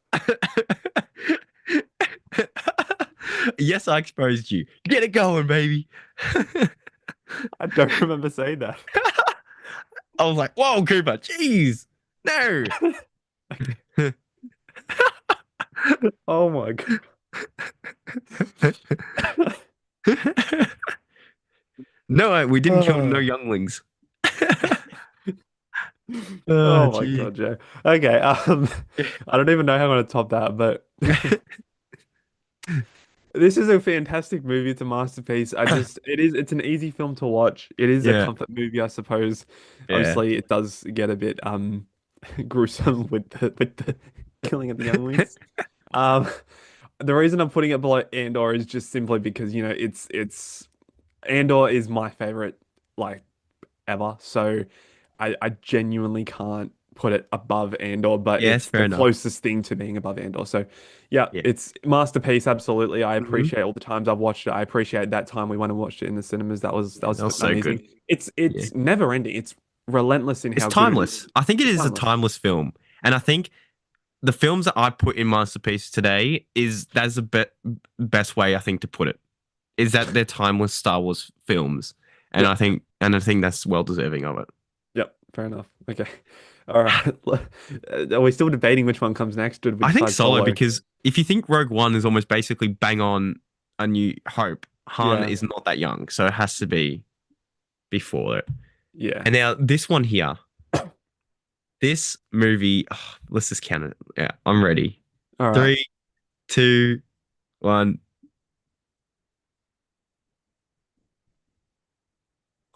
Yes, I exposed you. Get it going, baby. I don't remember saying that. I was like, whoa, Cooper, jeez. No. Oh my God. No, we didn't kill no younglings. Oh, Oh my gee. God, Joe. Okay, I don't even know how I'm gonna top that, but this is a fantastic movie. It's a masterpiece. It's an easy film to watch. It is a Yeah, comfort movie, I suppose. yeah. Obviously, it does get a bit gruesome with the killing of the younglings. Um, the reason I'm putting it below Andor is just simply because, it's Andor is my favorite like ever. So I genuinely can't put it above Andor, but Yes, it's fair the enough. closest thing to being above Andor. So yeah, Yeah. it's masterpiece, absolutely. I Hmm. appreciate all the times I've watched it. I appreciate that time we went and watched it in the cinemas. That was That was so good. amazing. It's Yeah. it's never ending. It's relentless in It's how good it is. timeless. I think it It's is a timeless. timeless film. And I think the films that I put in Masterpiece today is that's the best way I think to put it. Is that they're timeless Star Wars films. And Yep. I think that's well deserving of it. Yep. Fair enough. Okay. All right. Are we still debating which one comes next? Did we I think decide Solo Solo? because if you think Rogue One is almost basically bang on A New Hope, Han Yeah. is not that young, so it has to be before it. Yeah. And now this one here, this movie, let's just count it. Yeah, I'm ready. All right. 3, 2, 1.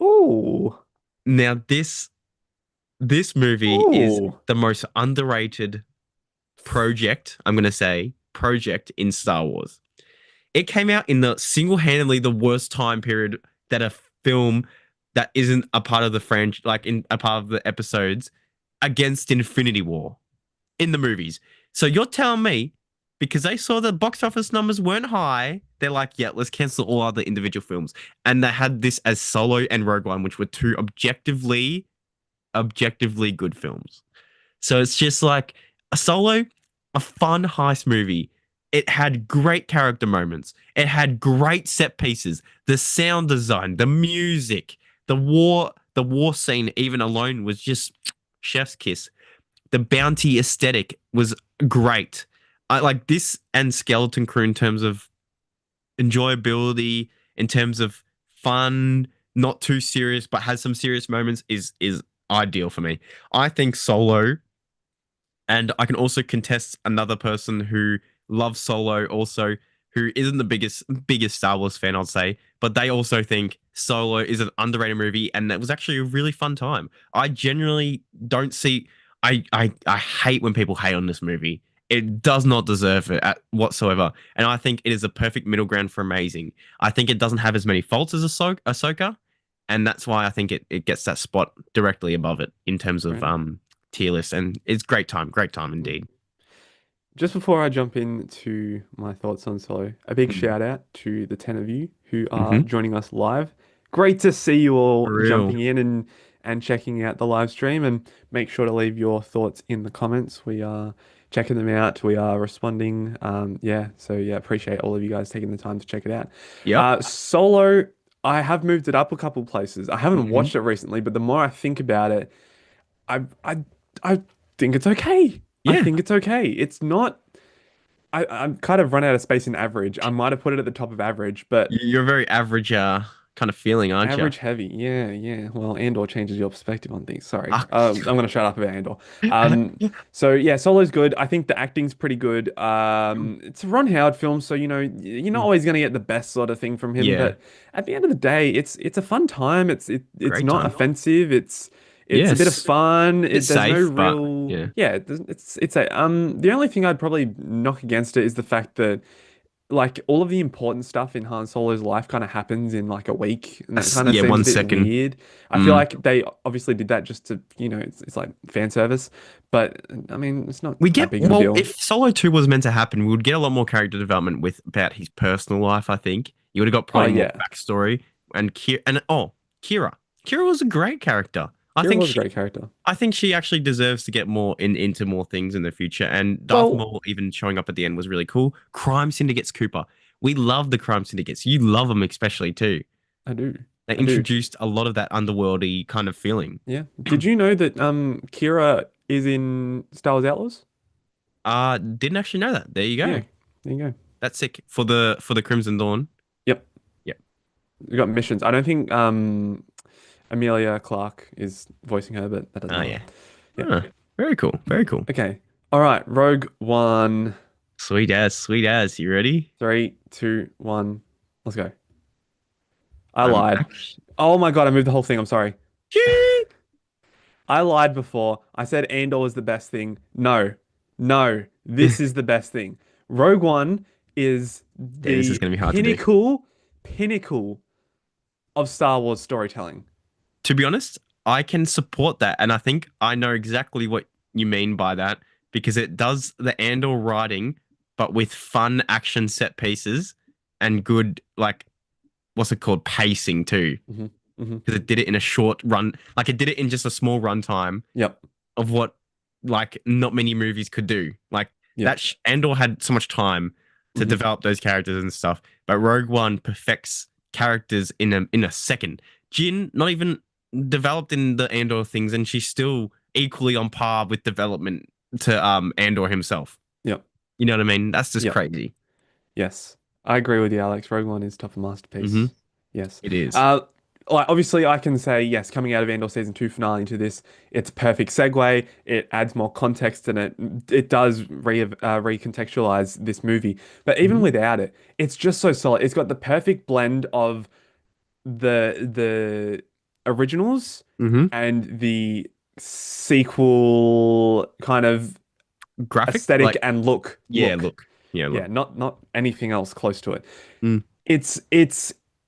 Ooh. Now this movie is Ooh. the most underrated project, I'm gonna say, project in Star Wars. It came out in the single-handedly the worst time period that a film that isn't a part of the franchise, like in a part of the episodes, against Infinity War in the movies. So you're telling me because they saw the box office numbers weren't high, they're like, yeah, let's cancel all other individual films. And they had this as Solo and Rogue One, which were two objectively objectively good films. So it's just like a Solo, a fun heist movie. It had great character moments. It had great set pieces. The sound design, the music, the war scene even alone was just chef's kiss. The bounty aesthetic was great. I like this and Skeleton Crew in terms of enjoyability, in terms of fun, not too serious, but has some serious moments is ideal for me. I think Solo, and I can also contest another person who loves Solo also, who isn't the biggest Star Wars fan, I'd say, but they also think Solo is an underrated movie and it was actually a really fun time. I generally don't see I hate when people hate on this movie. It does not deserve it whatsoever. And I think it is a perfect middle ground for amazing. I think it doesn't have as many faults as Ahsoka, and that's why I think it gets that spot directly above it in terms of Right. tier list. And it's great time indeed. Just before I jump into my thoughts on Solo, a big Mm. shout out to the 10 of you who are Mm-hmm. joining us live. Great to see you all For real. jumping in and checking out the live stream, and make sure to leave your thoughts in the comments. We are checking them out. We are responding. Yeah, so yeah, appreciate all of you guys taking the time to check it out. Yep. Solo, I have moved it up a couple places. I haven't Hmm. watched it recently, but the more I think about it, I I I think it's okay. I Yeah. think it's okay. It's not. I'm kind of run out of space in average. I might have put it at the top of average, but You're very average kind of feeling, aren't you? average heavy. Yeah, yeah. Well, Andor changes your perspective on things. Sorry. Ah. I'm gonna shut up about Andor. So yeah, Solo's good. I think the acting's pretty good. It's a Ron Howard film, so you're not always gonna get the best sort of thing from him, Yeah. but at the end of the day, it's a fun time. It's Great not time. offensive. It's a bit of Yes. fun. Bit There's no safe, but real, yeah. yeah. It's a the only thing I'd probably knock against it is the fact that like all of the important stuff in Han Solo's life kind of happens in like a week, and that kind of Yeah, seems a one bit second. weird. I feel Mm. like they obviously did that just to, it's like fan service, but I mean, it's not We that get big of a well, deal. if Solo 2 was meant to happen, we would get a lot more character development with about his personal life, I think. You would have got Oh plenty more yeah, backstory. And Kira. Kira was a great character. I Kira think was a she great character. I think she actually deserves to get more into more things in the future. And Darth Well, Maul even showing up at the end was really cool. Crime Syndicates Cooper. We love the crime syndicates. You love them especially too. I do, They I do. introduced a lot of that underworldy kind of feeling. Yeah. Did you know that Kira is in Star Wars Outlaws? Didn't actually know that. There you Yeah, go. there you go. That's sick for the Crimson Dawn. Yep, Yep. we got missions. I don't think Amelia Clark is voicing her, but that doesn't Oh matter. yeah. Yeah. Ah, very cool. Very cool. Okay. All right. Rogue One. Sweet as, sweet as. You ready? Three, two, one. Let's go. I I'm lied. actually. Oh my God, I moved the whole thing. I'm sorry. Gee! I lied before. I said Andor was the best thing. No, no, this is the best thing. Rogue One is Yeah, this is the gonna be hard to do. pinnacle of Star Wars storytelling. To be honest, I can support that, and I think I know exactly what you mean by that because it does the Andor writing, but with fun action set pieces and good like what's it called pacing too, Hmm. Hmm. because it did it in a short run, like it did it in just a small run time Yep. of what like not many movies could do. Like Yep. that Andor had so much time to Hmm. develop those characters and stuff, but Rogue One perfects characters in a second. Jin not even developed in the Andor things, and she's still equally on par with development to Andor himself. Yep. You know what I mean? That's just Yep. crazy. Yes. I agree with you, Alex. Rogue One is top of Hmm. masterpiece. Yes. It is. Uh, like obviously I can say yes, coming out of Andor season 2 finale into this, it's a perfect segue. It adds more context and it does recontextualize this movie. But even Hmm. without it, it's just so solid. It's got the perfect blend of the originals Hmm. and the sequel kind of Graphic, aesthetic like and yeah, look. look, yeah, Yeah, look. not anything else close to it. Mm.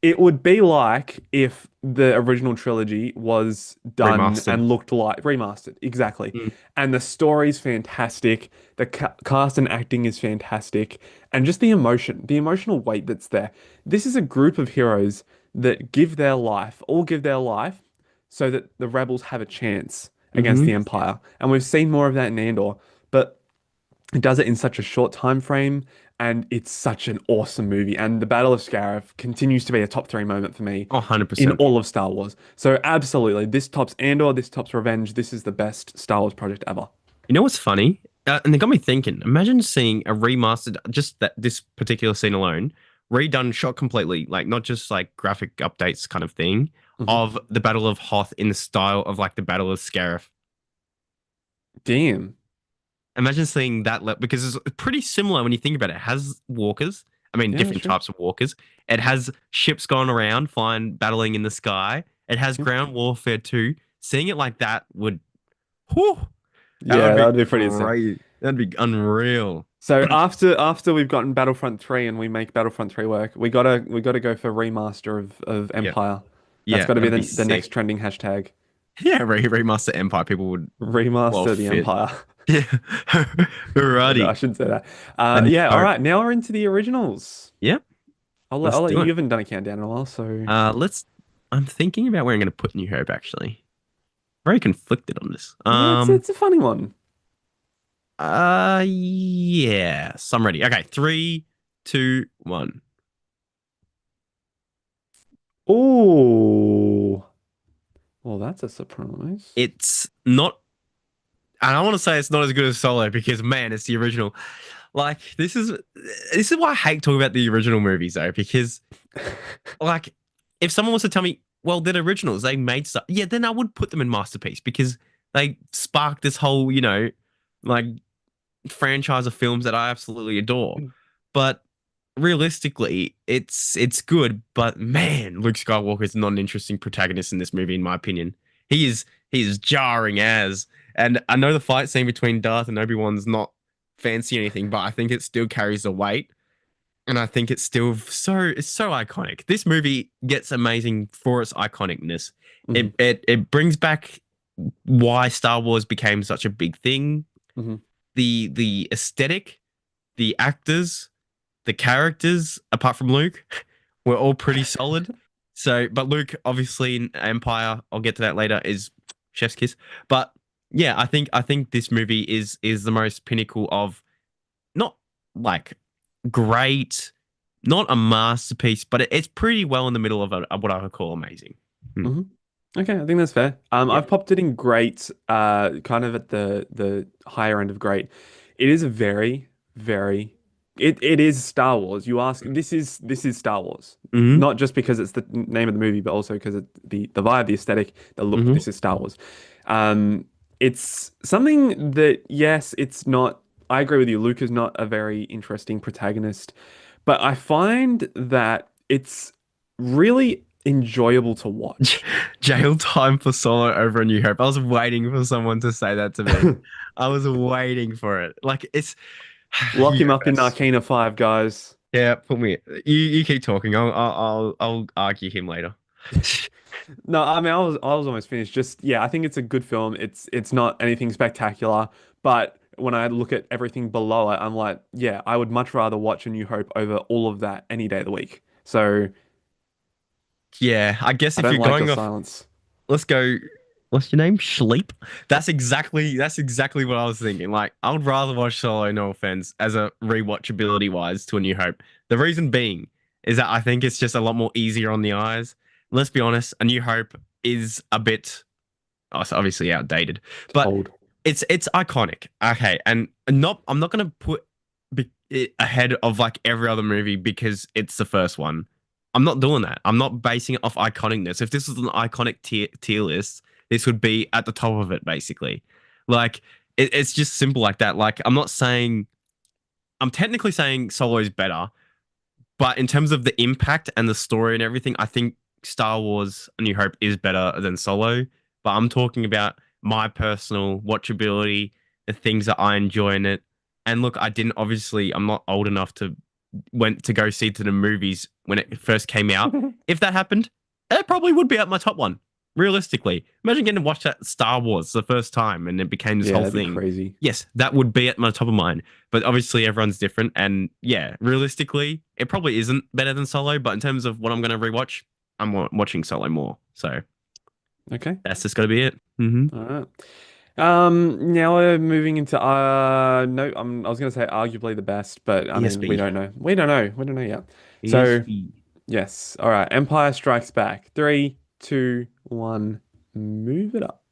It would be like if the original trilogy was done Remastered. and looked like remastered, exactly. Mm. And the story's fantastic, the cast and acting is fantastic, and just the emotional weight that's there. This is a group of heroes that give their life, all give their life, so that the rebels have a chance. against Hmm. the Empire. And we've seen more of that in Andor, but it does it in such a short time frame, and it's such an awesome movie. And the Battle of Scarif continues to be a top three moment for me Oh, in 100%. all of Star Wars. So absolutely, this tops Andor, this tops Revenge. This is the best Star Wars project ever. You know what's funny? And it got me thinking. Imagine seeing a remastered, just that this particular scene alone, redone, shot completely, like not just like graphic updates kind of thing, Mhm. of the Battle of Hoth in the style of like the Battle of Scarif. Damn. Imagine seeing that because it's pretty similar when you think about it. It has walkers. I mean, Yeah, that's different true. types of walkers. It has ships going around, flying, battling in the sky. It has Yep. ground warfare too. Seeing it like that would, whew, that would Yeah, that be would be pretty sick. great. That'd be unreal. So after we've gotten Battlefront 3 and we make Battlefront 3 work, we gotta go for remaster of Yeah, Empire. That's yeah, got to be that'd be the next sick. trending hashtag. Yeah, remaster Empire. People would well Remaster the fit. Empire. Yeah. No, I Alrighty. shouldn't say that. A New Yeah, all Hope. right. Now we're into the originals. Yeah, I'll let's let do you. it. You haven't done a countdown in a while, so Let's. I'm thinking about where I'm going to put New Hope. Actually, very conflicted on this. yeah, it's a funny one. Yes, I'm ready. Okay, three, two, one. Oh, well, that's a surprise. It's not. I don't want to say it's not as good as Solo because man, it's the original. Like this is why I hate talking about the original movies though because like if someone was to tell me, well, they're originals, they made stuff, yeah, then I would put them in masterpiece because they sparked this whole, like franchise of films that I absolutely adore. But realistically, it's good. But man, Luke Skywalker is not an interesting protagonist in this movie, in my opinion. He is jarring as, and I know the fight scene between Darth and Obi-Wan's not fancy or anything, but I think it still carries the weight. And I think it's so iconic. This movie gets amazing for its iconicness. Hmm. It brings back why Star Wars became such a big thing. Hmm. The aesthetic, the actors, the characters, apart from Luke, were all pretty solid. So, but Luke, obviously in Empire, I'll get to that later, is chef's kiss. But yeah, I think this movie is the most pinnacle of not like great, not a masterpiece, but it's pretty well in the middle of what I would call amazing. Hmm. Hmm. Okay, I think that's fair. Yeah. I've popped it in great, kind of at the higher end of great. It is a very, very, it is Star Wars. You ask, this is Star Wars, Hmm. not just because it's the name of the movie, but also because the vibe, the aesthetic, the look. Hmm. This is Star Wars. It's something that yes, it's not. I agree with you. Luke is not a very interesting protagonist, but I find that it's really enjoyable to watch. Jail time for Solo over a New Hope. I was waiting for someone to say that to me. I was waiting for it. Like it's Lock him up in yes. Arcana 5, guys. Yeah, put me. You keep talking. I'll argue him later. No, I mean I was almost finished. Just yeah, I think it's a good film. It's not anything spectacular, but when I look at everything below it, I'm like, yeah, I would much rather watch A New Hope over all of that any day of the week. So Yeah, I guess I if don't you're like your going off, silence. let's go. What's your name? Sleep. That's exactly what I was thinking. Like, I would rather watch Solo, no offense, as a rewatchability wise to A New Hope. The reason being is that I think it's just a lot more easier on the eyes. Let's be honest, A New Hope is a bit, oh, it's obviously outdated, It's but old. it's iconic. Okay, and not I'm not gonna put it ahead of like every other movie because it's the first one. I'm not doing that. I'm not basing it off iconicness. If this was an iconic tier list, this would be at the top of it, basically. Like it's just simple like that. Like I'm not saying I'm technically saying Solo is better, but in terms of the impact and the story and everything, I think Star Wars: A New Hope is better than Solo. But I'm talking about my personal watchability, the things that I enjoy in it. And look, I didn't obviously. I'm not old enough to went to go see to the movies when it first came out. If that happened, it probably would be at my top one. Realistically, imagine getting to watch that Star Wars the first time and it became this Yeah, whole that'd be thing. crazy. Yes, that would be at my top of mind. But obviously, everyone's different. And yeah, realistically, it probably isn't better than Solo. But in terms of what I'm going to rewatch, I'm watching Solo more. So Okay. That's just gotta be it. Hmm. All right. Now we're moving into no, I was gonna say arguably the best, but I mean we ESB. don't know. We don't know. We don't know yet. So ESB. yes. All right. Empire Strikes Back. Three, two, one. Move it up.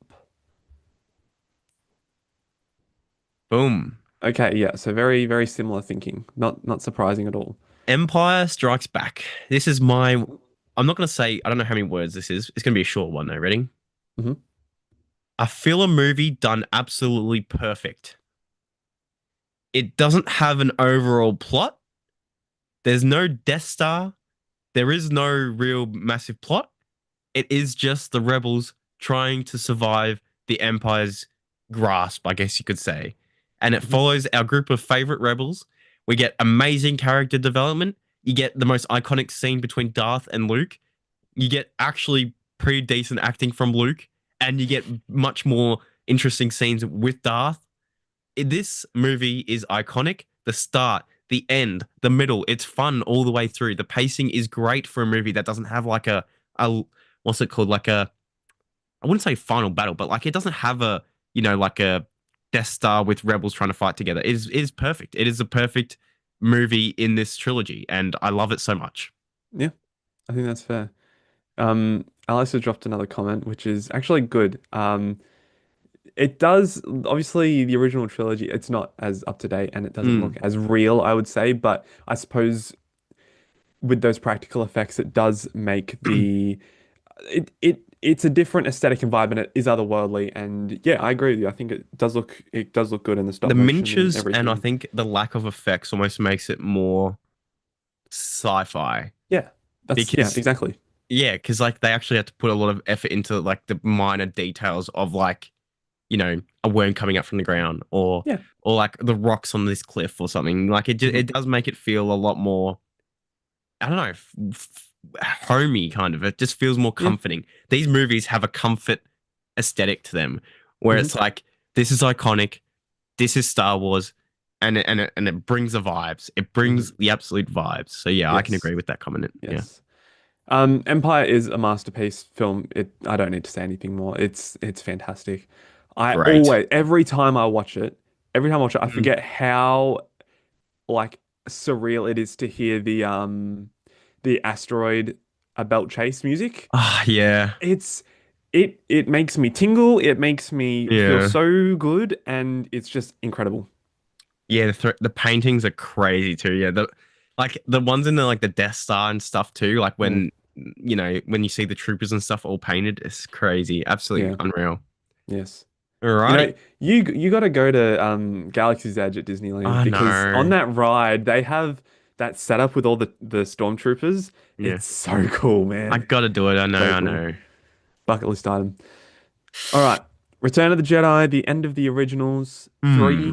Boom. Okay, yeah, so very, very similar thinking. Not surprising at all. Empire Strikes Back. This is my. I'm not gonna say. I don't know how many words this is. It's gonna be a short one though. Ready? Hmm. I feel a movie done absolutely perfect. It doesn't have an overall plot. There's no Death Star. There is no real massive plot. It is just the rebels trying to survive the Empire's grasp, I guess you could say. And it Hmm. follows our group of favorite rebels. We get amazing character development. You get the most iconic scene between Darth and Luke. You get actually pretty decent acting from Luke, and you get much more interesting scenes with Darth. This movie is iconic. The start, the end, the middle, it's fun all the way through. The pacing is great for a movie that doesn't have like a what's it called? Like a I wouldn't say final battle, but like it doesn't have a, like a Death Star with rebels trying to fight together. It is perfect. It is a perfect movie in this trilogy, and I love it so much. Yeah, I think that's fair. Alex has dropped another comment, which is actually good. It does, obviously, the original trilogy, it's not as up to date and it doesn't look Mm. as real, I would say, but I suppose with those practical effects, it does make it's a different aesthetic and vibe and it is otherworldly. And yeah, I agree with you. I think it does look good in the The stop motion and miniatures and I everything. think the lack of effects almost makes it more sci-fi Yeah, yeah, because exactly. yeah, because like they actually had to put a lot of effort into like the minor details of like a worm coming up from the ground Yeah. or like the rocks on this cliff or something. Like Hmm. it does make it feel a lot more, I don't know, homey kind of. It just feels more Yeah. comforting. These movies have a comfort aesthetic to them where Hmm. it's like this is iconic, this is Star Wars, and it brings the vibes. It Hmm. brings the absolute vibes. So yeah, I can Yes. agree with that comment. Yeah. Yes. Empire is a masterpiece film. I don't need to say anything more. It's fantastic. Great. Every time I watch it, I Mm. forget how like surreal it is to hear the asteroid belt chase music. Ah, yeah. It's it makes me tingle, it makes me feel Yeah. so good, and it's just incredible. Yeah, the paintings are crazy too. Yeah, like the ones in the like the Death Star and stuff too. Like Mm, when you see the troopers and stuff all painted, it's crazy, absolutely yeah, unreal. yes. You know, Alrighty. you got to go to Galaxy's Edge at Disneyland Oh because on no. that ride they have that setup with all the stormtroopers. Yeah, It's so cool, I man. gotta do it. I know. So I cool. know. Bucket list item. All right. Return of the Jedi, the end of the originals. Three, Hmm.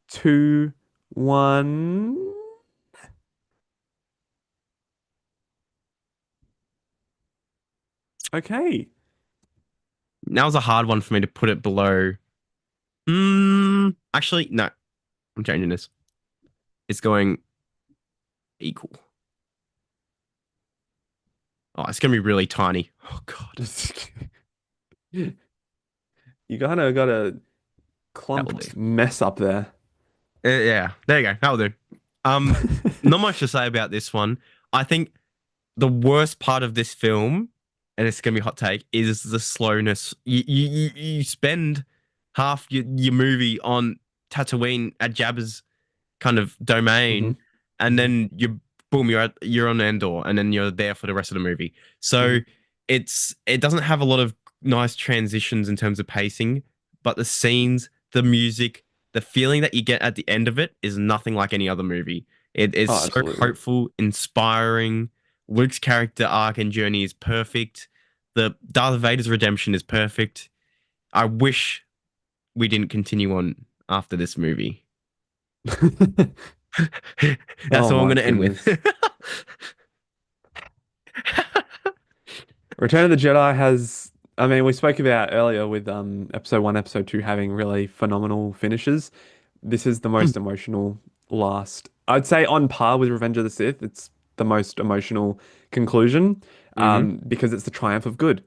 two, one. Okay. That was a hard one for me to put it below. Actually, no. I'm changing this. It's going equal. Oh, it's gonna be really tiny. Oh God, You kind of got a that will clumped do. mess up there. Yeah, there you go. That'll do. Um, Not much to say about this one. I think the worst part of this film, and it's gonna be a hot take, is the slowness. You spend half your movie on Tatooine at Jabba's kind of Hmm. domain, and Hmm. then you're on Andor, and then you're there for the rest of the movie. So Hmm. it doesn't have a lot of nice transitions in terms of pacing, but the scenes, the music, the feeling that you get at the end of it is nothing like any other movie. It is Oh, so absolutely. hopeful, inspiring. Luke's character arc and journey is perfect. The Darth Vader's redemption is perfect. I wish we didn't continue on after this movie. That's Oh all I'm my going to end with. goodness. Return of the Jedi has, I mean, we spoke about earlier with episode one, episode two having really phenomenal finishes. This is the most emotional last. I'd say on par with Revenge of the Sith. It's the most emotional conclusion Hmm. because it's the triumph of good.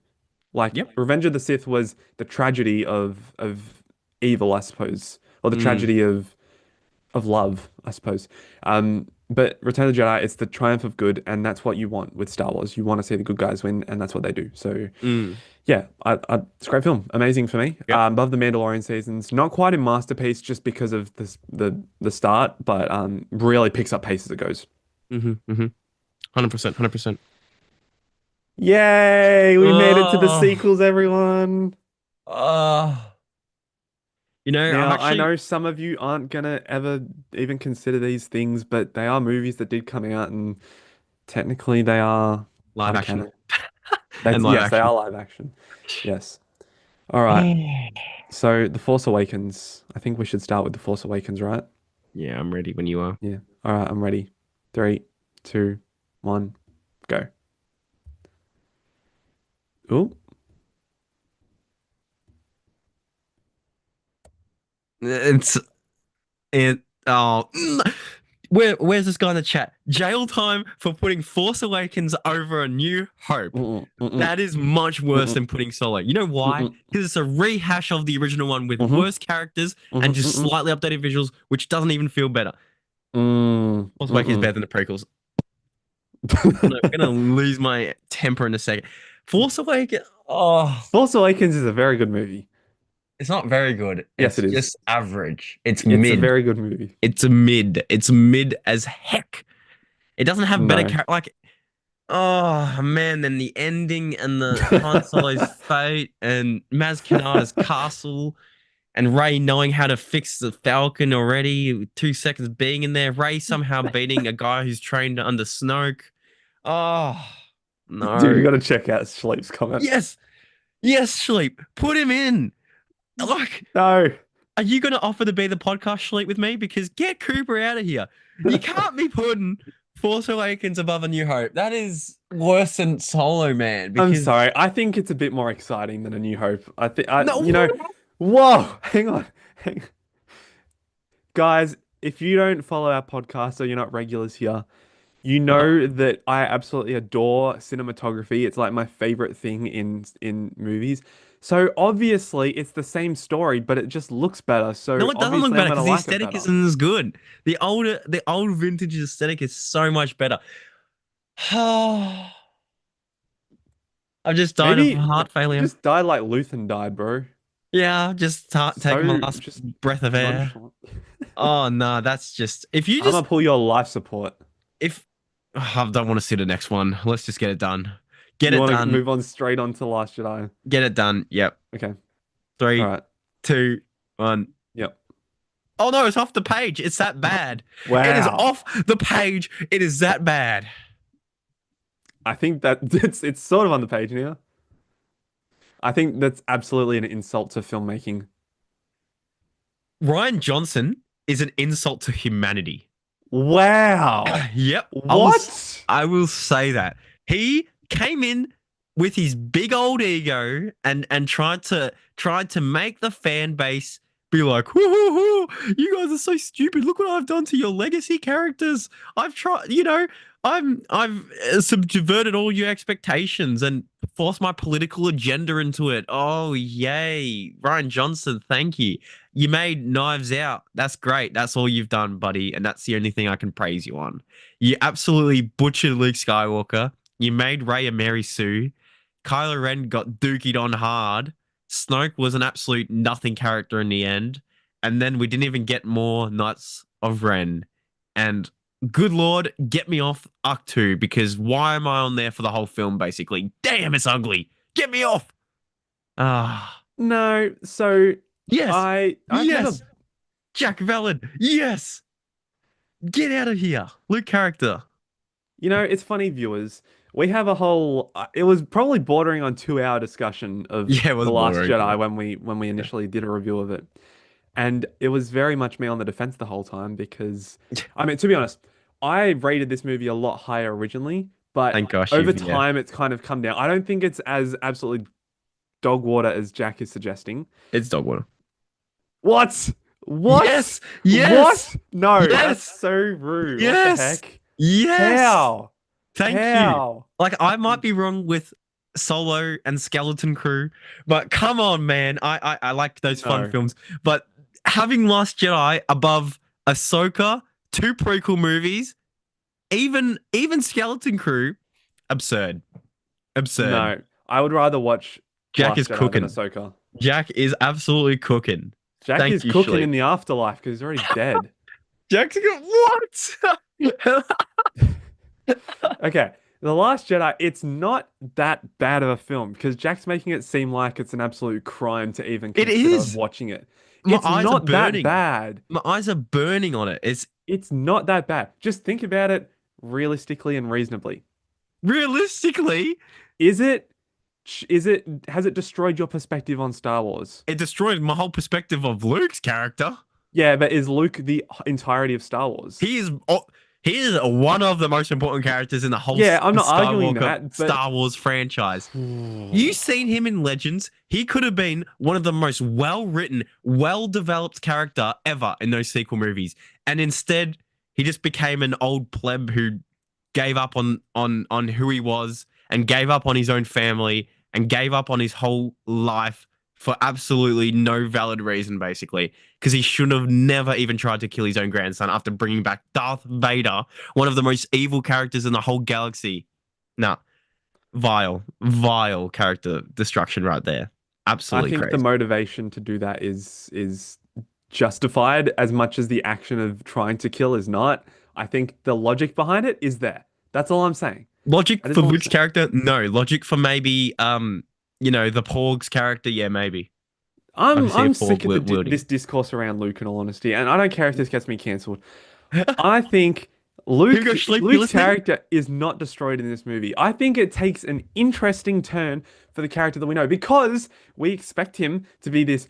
Like Yep. Revenge of the Sith was the tragedy of evil, I suppose, or the Mm, tragedy of love, I suppose. But Return of the Jedi, it's the triumph of good, and that's what you want with Star Wars. You want to see the good guys win, and that's what they do. So mm. yeah, it's a great film, amazing for me. Yep. Above the Mandalorian seasons, not quite a masterpiece just because of the start, but really picks up pace as it goes. Mm-hmm. Mm-hmm. 100%. 100%. Yay! We made it to the Oh. sequels, everyone. Oh. I'm Now, I actually know some of you aren't gonna ever even consider these things, but they are movies that did come out, and technically they are live part of action canon. They, and live yes, they action. are live action. Yes. All right. So, The Force Awakens. I think we should start with The Force Awakens, right? Yeah, I'm ready when you are. Yeah. All right, I'm ready. Three, two, one, go. Ooh. It's it. Oh, where's this guy in the chat? Jail time for putting Force Awakens over A New Hope. Mm-mm, mm-mm, That is much worse mm-mm, than putting Solo. You know why? mm-mm, Because it's a rehash of the original one with mm-hmm, worse characters mm-hmm, and just mm-mm, slightly updated visuals, which doesn't even feel better. Force Awakens is mm-mm. better than the prequels. I'm gonna lose my temper in a second. Force Awakens. Oh, Force Awakens is a very good movie. it's not very good. Yes, It's it is. just average. It's It's a mid. very good movie. It's a mid. It's mid as heck. It doesn't have better No. character. Like, oh man, then the ending and the Han Solo's fate and Maz Kanata's castle and Ray knowing how to fix the Falcon already with 2 seconds being in there. Ray somehow beating a guy who's trained under Snoke. Oh Dude, you no. gotta check out Sleep's comment. Yes, yes, Sleep. Put him in. Like, No. are you going to offer to be the podcast Sleep with me? Because get Cooper out of here. You can't be putting Force Awakens above A New Hope. That is worse than Solo, man. I'm Because sorry. I think it's a bit more exciting than A New Hope. I think no, whoa, hang on. Guys, if you don't follow our podcast or you're not regulars here, you know that I absolutely adore cinematography. It's like my favorite thing in movies. So obviously it's the same story, but it just looks better. So no, it doesn't look obviously I'm better gonna because the like it aesthetic better. isn't as good. The old vintage aesthetic is so much better. I've just died of Maybe heart failure. just die like Luthen died, bro. Yeah, just taking my So last just breath of air. nonchalant. Oh no, that's just if you I'm just gonna pull your life support. if I don't want to see the next one. Let's just get it done. Get You it want to done. move on straight on to Last Jedi? Get it done. Yep. Okay. All Three, right. 2, 1. Yep. Oh no, it's off the page. It's that bad. It is Wow. off the page. It is that bad. I think that it's sort of on the page now. I think that's absolutely an insult to filmmaking. Ryan Johnson is an insult to humanity. Wow. Yep. What? I will say that. He came in with his big old ego and tried to make the fan base be like, "Hoo, hoo, hoo, you guys are so stupid. Look what I've done to your legacy characters. I've tried, I've subverted all your expectations and forced my political agenda into it. Oh, yay. Ryan Johnson, thank you. You made Knives Out. That's great. That's all you've done, buddy. And that's the only thing I can praise you on. You absolutely butchered Luke Skywalker. You made Rey a Mary Sue. Kylo Ren got dookied on hard. Snoke was an absolute nothing character in the end. And then we didn't even get more Knights of Ren. And good Lord, get me off Arc 2 because why am I on there for the whole film, basically? Damn, it's ugly. Get me off. Ah, No. So yes, I've never. yes. Jack Valid, yes. Get out of here. Luke character. It's funny, viewers. We have a whole. It was probably bordering on 2 hour discussion of Yeah, it was The Last boring. Jedi when we Yeah. initially did a review of it. And it was very much me on the defense the whole time because, I mean, to be honest, I rated this movie a lot higher originally, but Thank gosh over yeah. time it's kind of come down. I don't think it's as absolutely dog water as Jack is suggesting. It's dog water. What? What? Yes, yes, What? No, that's yes, so rude. What the yes, heck? yes. How? Thank you. How? Like I might be wrong with Solo and Skeleton Crew. But come on, man. I like those fun No, films. But having Last Jedi above Ahsoka, two prequel movies, even Skeleton Crew, absurd. Absurd. no. I would rather watch Jack is Last Jedi than cooking. Ahsoka. Jack is absolutely cooking. Jack Thank is you, cooking in Sleep. the afterlife because he's already dead. Jack's what? Okay, The Last Jedi, it's not that bad of a film because Jack's making it seem like it's an absolute crime to even It consider is. watching it. My It's eyes are not that burning. bad. My eyes are burning on it. It's It's not that bad. Just think about it realistically and reasonably. realistically, Is it, has it destroyed your perspective on Star Wars? it destroyed my whole perspective of Luke's character. Yeah, but is Luke the entirety of Star Wars? He is oh, he is one of the most important characters in the whole Yeah, I'm not arguing Skywalker that, but Star Wars franchise. You seen him in Legends? He could have been one of the most well-written, well-developed character ever in those sequel movies, and instead he just became an old pleb who gave up on who he was and gave up on his own family and gave up on his whole life for absolutely no valid reason, basically, because he should have never even tried to kill his own grandson after bringing back Darth Vader, one of the most evil characters in the whole galaxy. Nah, vile character destruction right there. I Absolutely think the crazy. motivation to do that is justified as much as the action of trying to kill is not. I think the logic behind it is there. That's all I'm saying. Logic That is for all I'm Luke's saying. character? No. Logic for maybe the Porg's character? Yeah, maybe. I can see a I'm Porg sick of wielding. this discourse around Luke in all honesty, and I don't care if this gets me cancelled. I think Here we go, Sleep. You Luke's listening? character is not destroyed in this movie. I think it takes an interesting turn for the character that we know because we expect him to be this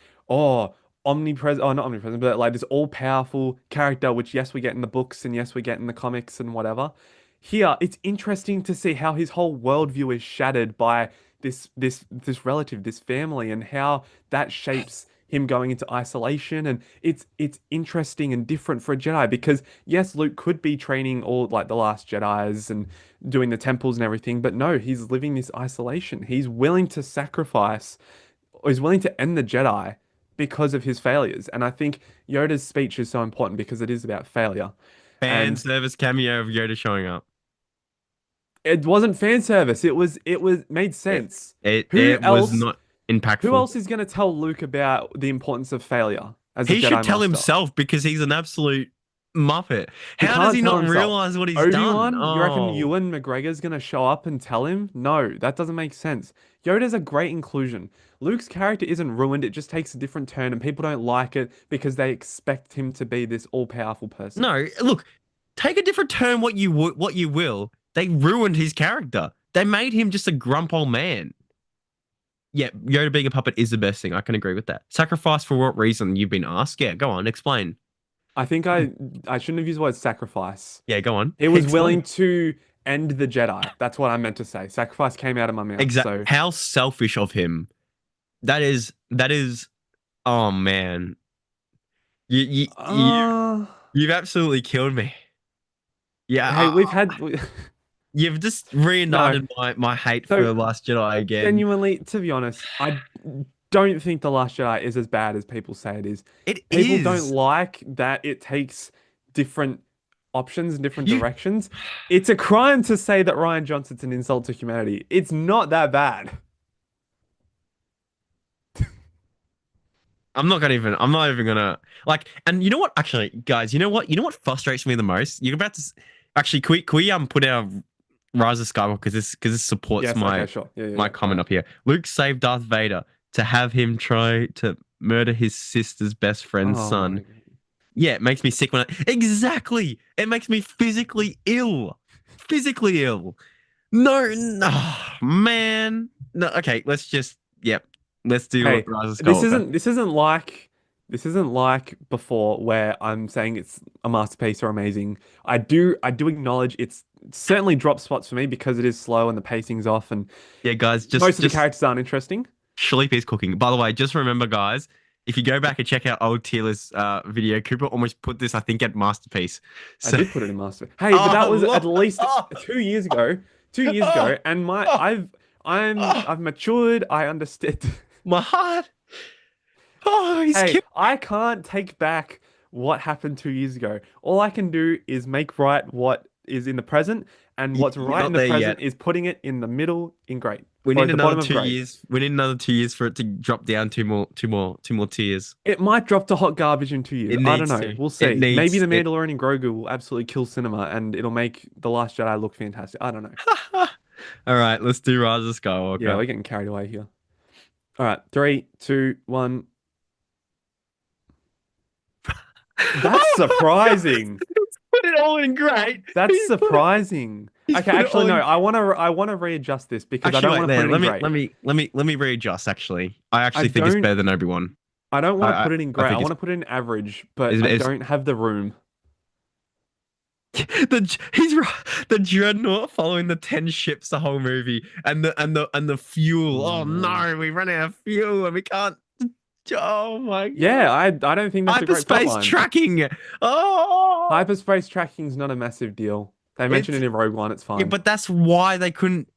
omnipresent, not omnipresent, but like this all-powerful character, which yes, we get in the books and yes, we get in the comics and whatever. Here, it's interesting to see how his whole worldview is shattered by this relative, this family, and how that shapes him going into isolation. And it's interesting and different for a Jedi because yes, Luke could be training all like the last Jedis and doing the temples and everything, but no, he's living this isolation. He's willing to sacrifice, or he's willing to end the Jedi because of his failures. And I think Yoda's speech is so important because it is about failure. Fan And service cameo of Yoda showing up. it wasn't fan service. It was made It sense. Who it was else not who impactful. else is going to tell Luke about the importance of failure as a He should Jedi tell Master? himself because he's an absolute muppet. He How does can't he tell not himself. realize what he's done? Obi-Wan, you reckon Oh, Ewan McGregor's going to show up and tell him? No, that doesn't make sense. Yoda's a great inclusion. Luke's character isn't ruined, it just takes a different turn and people don't like it because they expect him to be this all-powerful person. no, look, take a different turn what you will. They ruined his character. They made him just a grump old man. Yeah, Yoda being a puppet is the best thing. I can agree with that. Sacrifice for what reason you've been asked? Yeah, go on, explain. I think I shouldn't have used the word sacrifice. Yeah, go on. He was willing Explain. to end the Jedi. That's what I meant to say. Sacrifice came out of my mouth. Exact. So How selfish of him. That is. Oh man, you you you uh you've absolutely killed me. Yeah, hey, you've just no. reignited my hate So for Last Jedi again. genuinely, to be honest, I don't think The Last Jedi is as bad as people say it is. It People don't is. like that it takes different options and different You. directions. It's a crime to say that Ryan Johnson's an insult to humanity. It's not that bad. I'm not even gonna like. And you know what? Actually, guys, you know what? You know what frustrates me the most? You're about to actually. Can we put our Rise of Skywalker because this supports Yes, okay, sure. my All comment right. up here. Luke saved Darth Vader to have him try to murder his sister's best friend's Oh my son. God. Yeah, it makes me sick exactly. It makes me physically ill. Physically ill. No, no, man. No, okay, let's just yep. Let's do Hey, Rise of this Skywalker. isn't this isn't like this isn't like before where I'm saying it's a masterpiece or amazing. I do acknowledge it's certainly drop spots for me because it is slow and the pacing's off and Yeah, guys, most of the just characters aren't interesting. Sleep is cooking. By the way, just remember, guys, if you go back and check out old tier list video, Cooper almost put this, I think, at masterpiece. I So, did put it in master. Hey, but that oh, was at look. least Oh, 2 years ago. 2 years oh, ago, and my oh. Oh, I've matured. I understand. my heart. Oh, he's Hey, killed. I can't take back what happened 2 years ago. All I can do is make right what is in the present, and what's You're right in not the there present yet. is putting it in the middle in great We or need at the another bottom of two great. years. We need another 2 years for it to drop down two more tiers. It might drop to hot garbage in 2 years. It I don't needs know. to. We'll It see. Maybe needs the it. Mandalorian and Grogu will absolutely kill cinema, and it'll make The Last Jedi look fantastic. I don't know. All right, let's do Rise of Yeah, Skywalker. we're getting carried away here. All right, three, two, one. That's surprising. He's put it all in great. That's surprising. He's Okay, put it actually all no, in. I wanna readjust this because I Actually, don't wait want to put there. it in great. Let me readjust. Actually, I I actually think it's don't better than Obi-Wan. I don't want to put it in I great. I think want to put it in average, but I it's don't have the room. the dreadnought following the 10 ships the whole movie and the fuel. Oh Oh no. no, we ran out of fuel and we can't. Oh my Yeah, god. I don't think that's a great plot Hyperspace line. tracking. Oh, Hyperspace tracking's not a massive deal. They mentioned it's it in Rogue One, it's yeah, fine. but that's why they couldn't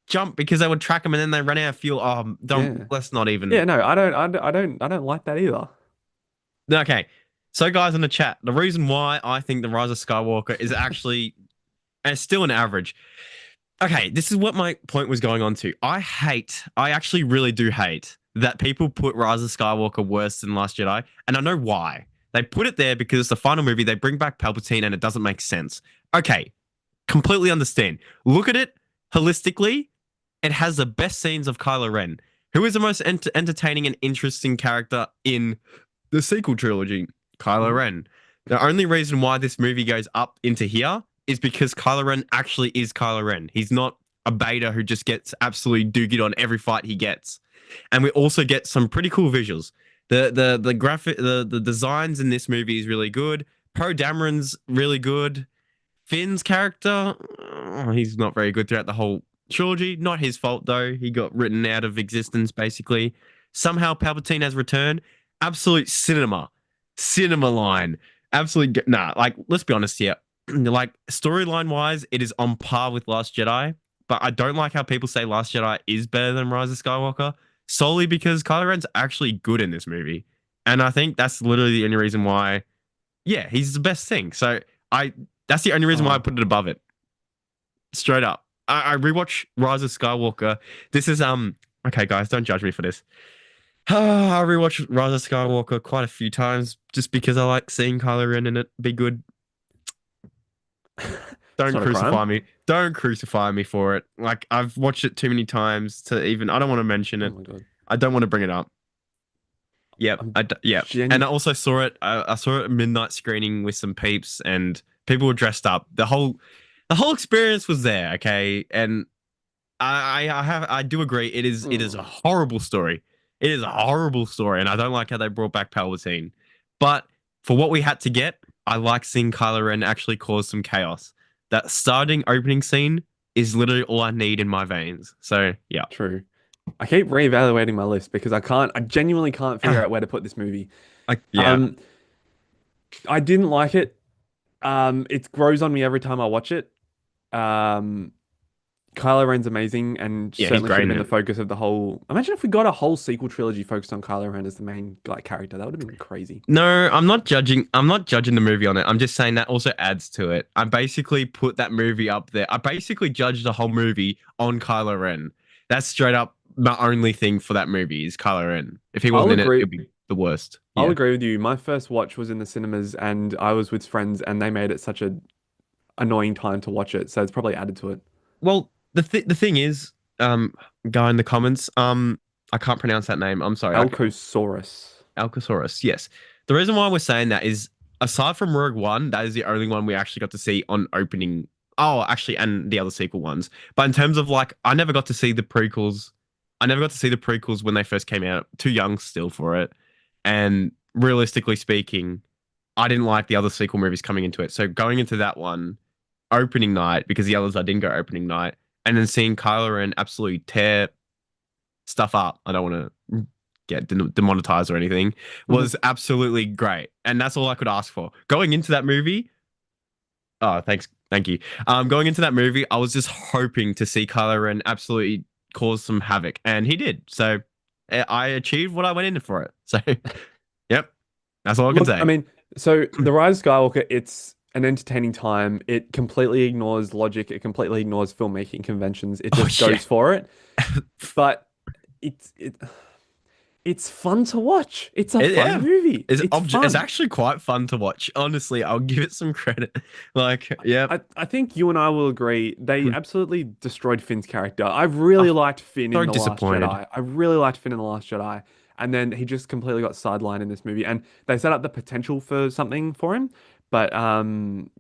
jump because they would track them and then they ran out of fuel. Oh, don't Yeah. let's not Yeah, even. no, I don't like that either. Okay. So guys in the chat, the reason why I think the Rise of Skywalker is actually and it's still an average. Okay, this is what my point was going on to. I actually really do hate that people put Rise of Skywalker worse than Last Jedi, and I know why. They put it there because it's the final movie, they bring back Palpatine, and it doesn't make sense. Okay, completely understand. Look at it holistically, it has the best scenes of Kylo Ren, who is the most entertaining and interesting character in the sequel trilogy, Kylo Mhm. Ren. The only reason why this movie goes up into here is because Kylo Ren actually is Kylo Ren. He's not a beta who just gets absolutely doogied on every fight he gets. And we also get some pretty cool visuals. The graphic the designs in this movie is really good. Poe Dameron's really good. Finn's character, he's not very good throughout the whole trilogy. Not his fault though. He got written out of existence basically. Somehow Palpatine has returned. Absolute cinema line. Absolutely nah. Like let's be honest here. Like storyline wise, it is on par with Last Jedi. But I don't like how people say Last Jedi is better than Rise of Skywalker solely because Kylo Ren's actually good in this movie, and I think that's literally the only reason why. Yeah, he's the best thing. So I that's the only reason why I Oh. put it above it. Straight up. I rewatch Rise of Skywalker. This is okay, guys, don't judge me for this. I rewatched Rise of Skywalker quite a few times just because I like seeing Kylo Ren in it be good. It's Don't not a crime. crucify me. Don't crucify me for it. Like I've watched it too many times to even. I don't want to mention Oh it. my God. I don't want to bring it up. Yep. I'm Yep. And I genu also saw it. I saw it at midnight screening with some peeps, and people were dressed up. The whole experience was there. Okay, and I do agree. It is a Mm. horrible story. It is a horrible story, and I don't like how they brought back Palpatine. But for what we had to get, I like seeing Kylo Ren actually cause some chaos. That starting opening scene is literally all I need in my veins. So yeah, True. I keep reevaluating my list because I genuinely can't figure out where to put this movie. yeah. Um, I didn't like it. It grows on me every time I watch it. Um, Kylo Ren's amazing and Yeah, he's certainly should great have in been the it. focus of the whole. Imagine if we got a whole sequel trilogy focused on Kylo Ren as the main like character. That would have been crazy. No, I'm not judging. I'm not judging the movie on it. I'm just saying that also adds to it. I basically put that movie up there. I basically judged the whole movie on Kylo Ren. That's straight up my only thing for that movie is Kylo Ren. If he I'll wasn't in it, agree. it'd be the worst. I'll Yeah. agree with you. My first watch was in the cinemas and I was with friends and they made it such a annoying time to watch it. So it's probably added to it. Well, the thing is, guy in the comments, I can't pronounce that name. I'm sorry. Alcosaurus. Alcosaurus. Yes. The reason why we're saying that is aside from Rogue One, that is the only one we actually got to see on opening. Oh, actually, and the other sequel ones. But in terms of like, I never got to see the prequels. I never got to see the prequels when they first came out. Too young still for it. And realistically speaking, I didn't like the other sequel movies coming into it. So going into that one, opening night, because the others I didn't go opening night, and then seeing Kylo Ren absolutely tear stuff up. I don't want to get demonetized or anything, Mhm. was absolutely great. And that's all I could ask for. Going into that movie, oh, thanks. Thank you. Going into that movie, I was just hoping to see Kylo Ren absolutely cause some havoc, and he did. So I achieved what I went in for it. So, yep, that's all I can Look, I say. mean, so The Rise of Skywalker, it's an entertaining time. It completely ignores logic. It completely ignores filmmaking conventions. It Oh just yeah, goes for it. But it's it it's fun to watch. It's a fun Yeah, movie. It's it's fun. actually quite fun to watch. Honestly, I'll give it some credit. Like, yep. I think you and I will agree. They I'm absolutely destroyed Finn's character. I really liked Finn so in The Last disappointed. Jedi. I really liked Finn in The Last Jedi. And then he just completely got sidelined in this movie. And they set up the potential for something for him. But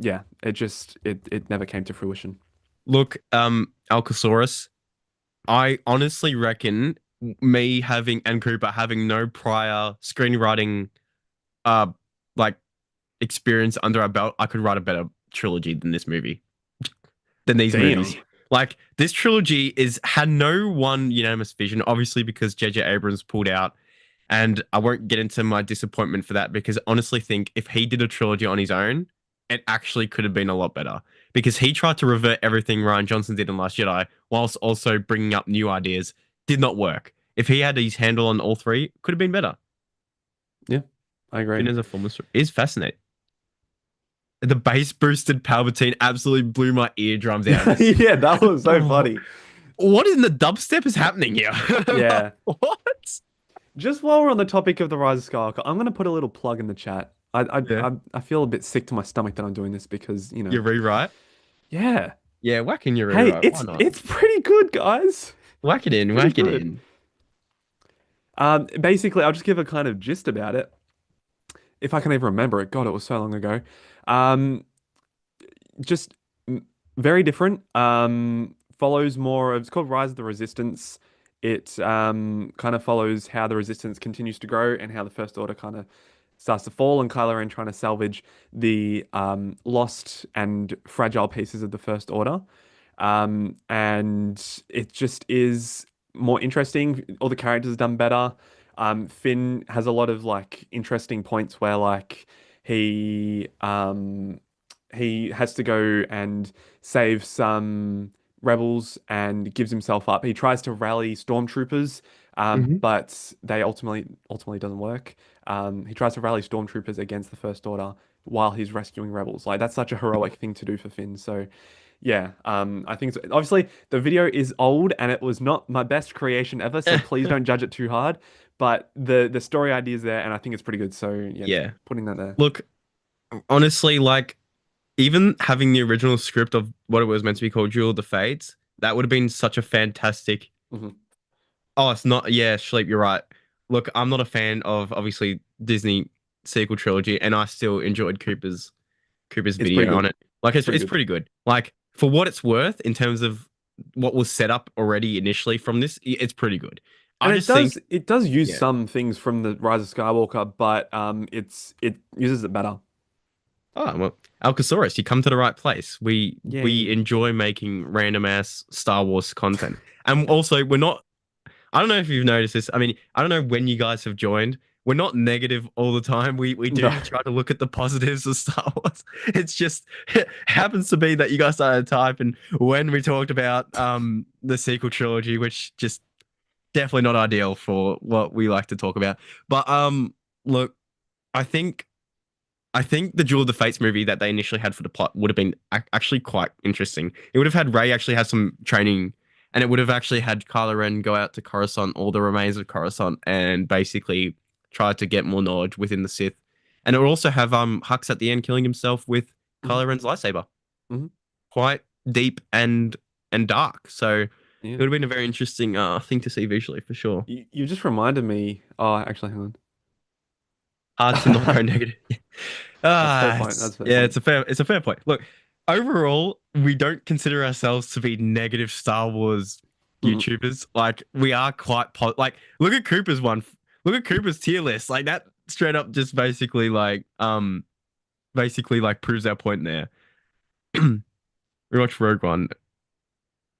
yeah, it never came to fruition. Look, Alcosaurus, I honestly reckon me having and Cooper having no prior screenwriting uh like experience under our belt, I could write a better trilogy than this movie, than these movies. Damn. Like this trilogy is had no one unanimous vision, obviously because J.J. Abrams pulled out, and I won't get into my disappointment for that because I honestly think if he did a trilogy on his own, it actually could have been a lot better because he tried to revert everything Ryan Johnson did in Last Jedi whilst also bringing up new ideas. Did not work. If he had his handle on all three, could have been better. Yeah, I agree. Finn as a former is fascinating. The bass boosted Palpatine absolutely blew my eardrums out. Yeah, that was so Oh, funny. what in the dubstep is happening here? Yeah. What? Just while we're on the topic of The Rise of Skywalker, I'm gonna put a little plug in the chat. Yeah, I feel a bit sick to my stomach that I'm doing this because, you rewrite. yeah. Yeah, whack in your Hey, rewrite. Why not? it's pretty good, guys. Whack it in. Pretty Whack it good. in. Basically, I'll just give a kind of gist about it, if I can even remember it. God, it was so long ago. Um, just very different. Follows more of, it's called Rise of the Resistance. It kind of follows how the Resistance continues to grow and how the First Order kind of starts to fall, and Kylo Ren trying to salvage the lost and fragile pieces of the First Order. And it just is more interesting. All the characters are done better. Finn has a lot of like interesting points where like he has to go and save some rebels and gives himself up. He tries to rally stormtroopers, Hmm. but they ultimately doesn't work. He tries to rally stormtroopers against the First Order while he's rescuing rebels. Like that's such a heroic thing to do for Finn. So yeah, I think obviously the video is old and it was not my best creation ever, so please don't judge it too hard. But the story idea is there, and I think it's pretty good. So yeah, just Yeah. putting that there. Look, honestly, like even having the original script of what it was meant to be called, Duel of the Fates, that would have been such a fantastic. Mhm. Oh, it's not. Yeah, Schleep, you're right. Look, I'm not a fan of obviously Disney sequel trilogy, and I still enjoyed Cooper's It's pretty video on good. it. Like It's pretty it's good. pretty good. Like for what it's worth in terms of what was set up already initially from this, it's pretty good. I And just think, it does use yeah. some things from the Rise of Skywalker, but it uses it better. Oh well, Alcosaurus, you come to the right place. We Yay. enjoy making random ass Star Wars content, and also we're not. I don't know if you've noticed this. I mean, I don't know when you guys have joined. We're not negative all the time. We No. do try to look at the positives of Star Wars. It's just it happens to be that you guys started to type, and when we talked about the sequel trilogy, which just definitely not ideal for what we like to talk about. But look, I think. I think the Duel of the Fates movie that they initially had for the plot would have been actually quite interesting. It would have had Rey actually have some training, and it would have actually had Kylo Ren go out to Coruscant, all the remains of Coruscant, and basically try to get more knowledge within the Sith. And it would also have Hux at the end killing himself with Mhm, Kylo Ren's lightsaber. mhm. Quite deep and dark. So it Yeah. would have been a very interesting thing to see visually for sure. You just reminded me. Oh, actually, hang Hard to not go on. negative. That's a fair Ah, point. That's a fair yeah, point. it's a fair point. Look, overall, we don't consider ourselves to be negative Star Wars Mhm. YouTubers. Like we are quite like look at Cooper's one. Look at Cooper's tier list. Like that straight up just basically like proves our point there. We watched Rogue One.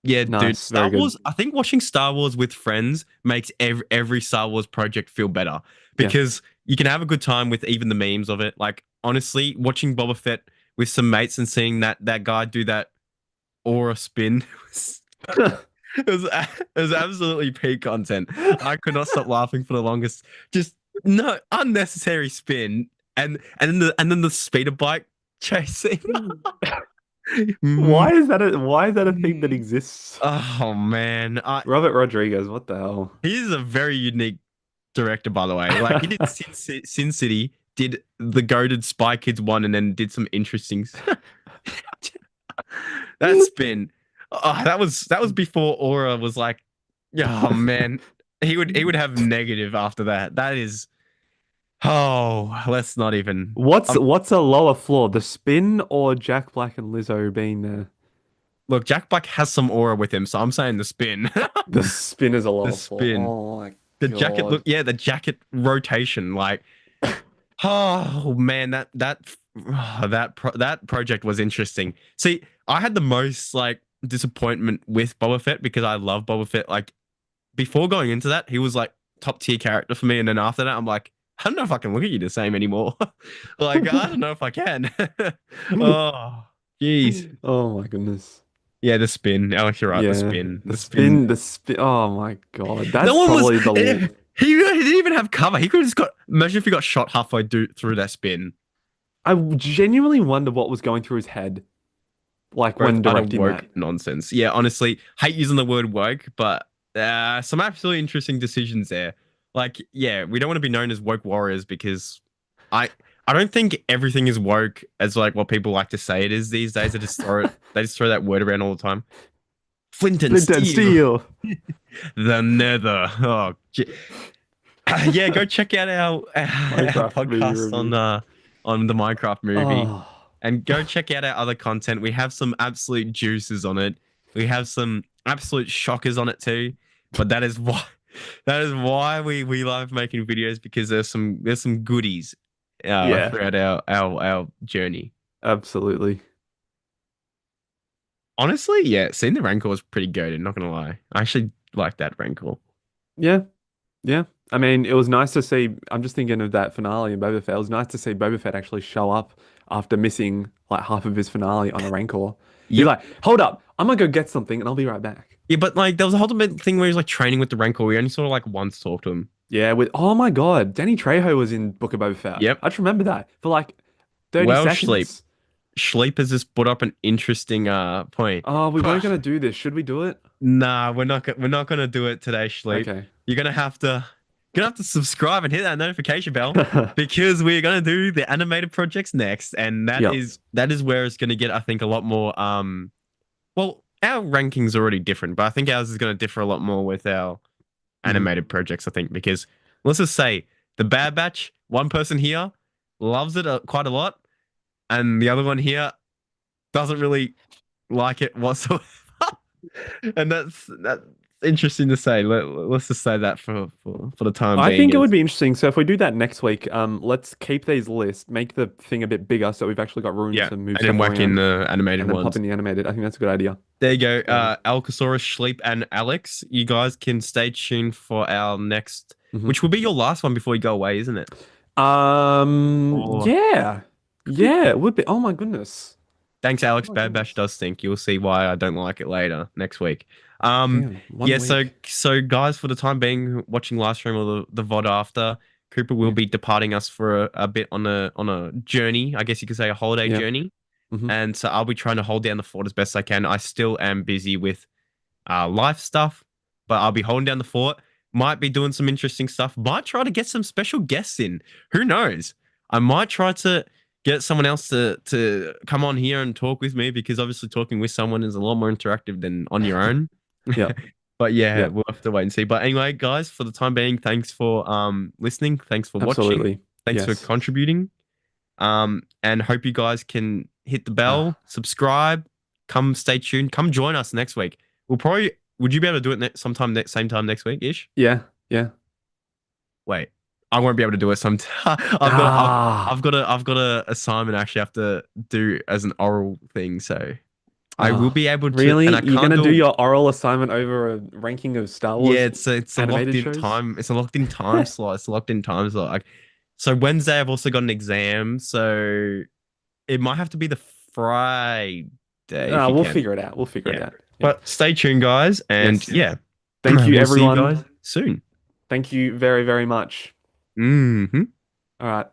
Yeah, dude, Nice. Star Very good. Wars. I think watching Star Wars with friends makes every Star Wars project feel better Yeah. because you can have a good time with even the memes of it. Like honestly, watching Boba Fett with some mates and seeing that guy do that aura spin was It was absolutely peak content. I could not stop laughing for the longest. Just no unnecessary spin, and then the speeder bike chasing. Mm, Why is that a thing that exists? oh man, Robert Rodriguez, what the hell? he's a very unique director, by the way. Like he did Sin City, did the goated Spy Kids one, and then did some interesting. That spin. Oh, that was before Aura was like, oh man, he would have negative after that. That is, oh, let's not even. What's a lower floor, the spin or Jack Black and Lizzo being there? Look, Jack Black has some aura with him, so I'm saying the spin. The spin is a The lower floor. spin. Oh my The jacket God. look, yeah, the jacket rotation, like, oh man, that project was interesting. See, I had the most like disappointment with Boba Fett because I love Boba Fett. Like before going into that, he was like top tier character for me, and then after that, I'm like, I don't know if I can look at you the same anymore. Like I don't know if I can. Oh, jeez. Oh my goodness. Yeah, the spin. Alex, you're right. Yeah. The spin. The spin. Oh my God. No That's one was. probably the He didn't even have cover. He could have just got. Imagine if he got shot halfway through that spin. I genuinely wonder what was going through his head, like Both when utter directing woke that. nonsense. Yeah, honestly, hate using the word woke, but some absolutely interesting decisions there. Like, yeah, we don't want to be known as woke warriors because I I don't think everything is woke as like what people like to say it is these days. They just throw that word around all the time. Flint and Flint and steel, steel. the nether. Oh, yeah, go check out our Minecraft movie podcast review. On the Minecraft movie, Oh, and go check out our other content. We have some absolute juices on it. We have some absolute shockers on it too. But that is why we love making videos because there's some goodies yeah, throughout our journey. absolutely. Honestly, yeah, seeing the Rancor was pretty good. Not gonna lie, I actually like that Rancor. Yeah, yeah. I mean, it was nice to see. I'm just thinking of that finale in Boba Fett. It was nice to see Boba Fett actually show up after missing like half of his finale on a Rancor. He's Yep. like, "Hold up, I'm gonna go get something, and I'll be right back." Yeah, but like there was a whole bit thing where he was like training with the Rancor. We only sort of like once talked to him. Yeah, with oh my God, Danny Trejo was in Book of Boba Fett. Yep. I just remember that for like 30 Well, Sleep. seconds. Sleep has just brought up an interesting point. Oh, we weren't gonna do this. Should we do it? Nah, we're not gonna do it today, Sleep. Okay. You're gonna have to subscribe and hit that notification bell because we're gonna do the animated projects next, and Yep. that is where it's gonna get, I think, a lot more well, our rankings are already different, but I think ours is gonna differ a lot more with our Mhm. animated projects, I think, because let's just say the Bad Batch, one person here loves it quite a lot, and the other one here doesn't really like it whatsoever. And that's interesting to say. Let's just say that for the time I being think it would is be interesting. So if we do that next week, let's keep these lists, make the thing a bit bigger so we've actually got room yeah, to move and then stuff whack in around, the animated and then pop ones. in the animated. I think that's a good idea. There you go. Yeah. Alcasaurus, Sleep, and Alex. You guys can stay tuned for our next, Mhm. which will be your last one before you go away, isn't it? Or Yeah. Yeah, it would be. Oh my goodness. thanks, Oh Alex. my Bad Batch goodness. does stink. You'll see why I don't like it later next week. Damn, one Yeah. So week. guys, for the time being, watching live stream or the VOD after, Cooper will Yeah. be departing us for a bit on a journey. I guess you could say a holiday Yeah. journey. Hmm. And so I'll be trying to hold down the fort as best I can. I still am busy with life stuff, but I'll be holding down the fort. Might be doing some interesting stuff. Might try to get some special guests in. Who knows? I might try to get someone else to come on here and talk with me because obviously talking with someone is a lot more interactive than on your own. Yeah. But yeah, Yeah. we'll have to wait and see. But anyway, guys, for the time being, thanks for listening. Thanks for watching. Absolutely. Thanks for Yes. contributing. And hope you guys can hit the bell, Ah, subscribe, come stay tuned, come join us next week. Would you be able to do it sometime same time next week ish? yeah. Yeah. Wait, I won't be able to do it sometime. Ah. I've got a assignment I actually have to do as an oral thing. So I will Ah. be able to, Really? and I You're can't gonna do do. your oral assignment over a ranking of Star Yeah, Wars it's a locked animated in shows? time. It's a locked in time slot. It's a locked in time slot. Like, so Wednesday I've also got an exam, so it might have to be the Friday if you We'll can. figure it out. We'll figure it Yeah. out. Yeah. But stay tuned, guys, and Yes. yeah, Thank you, we'll see you everyone. guys soon. Thank you very, very much. Hmm. All right.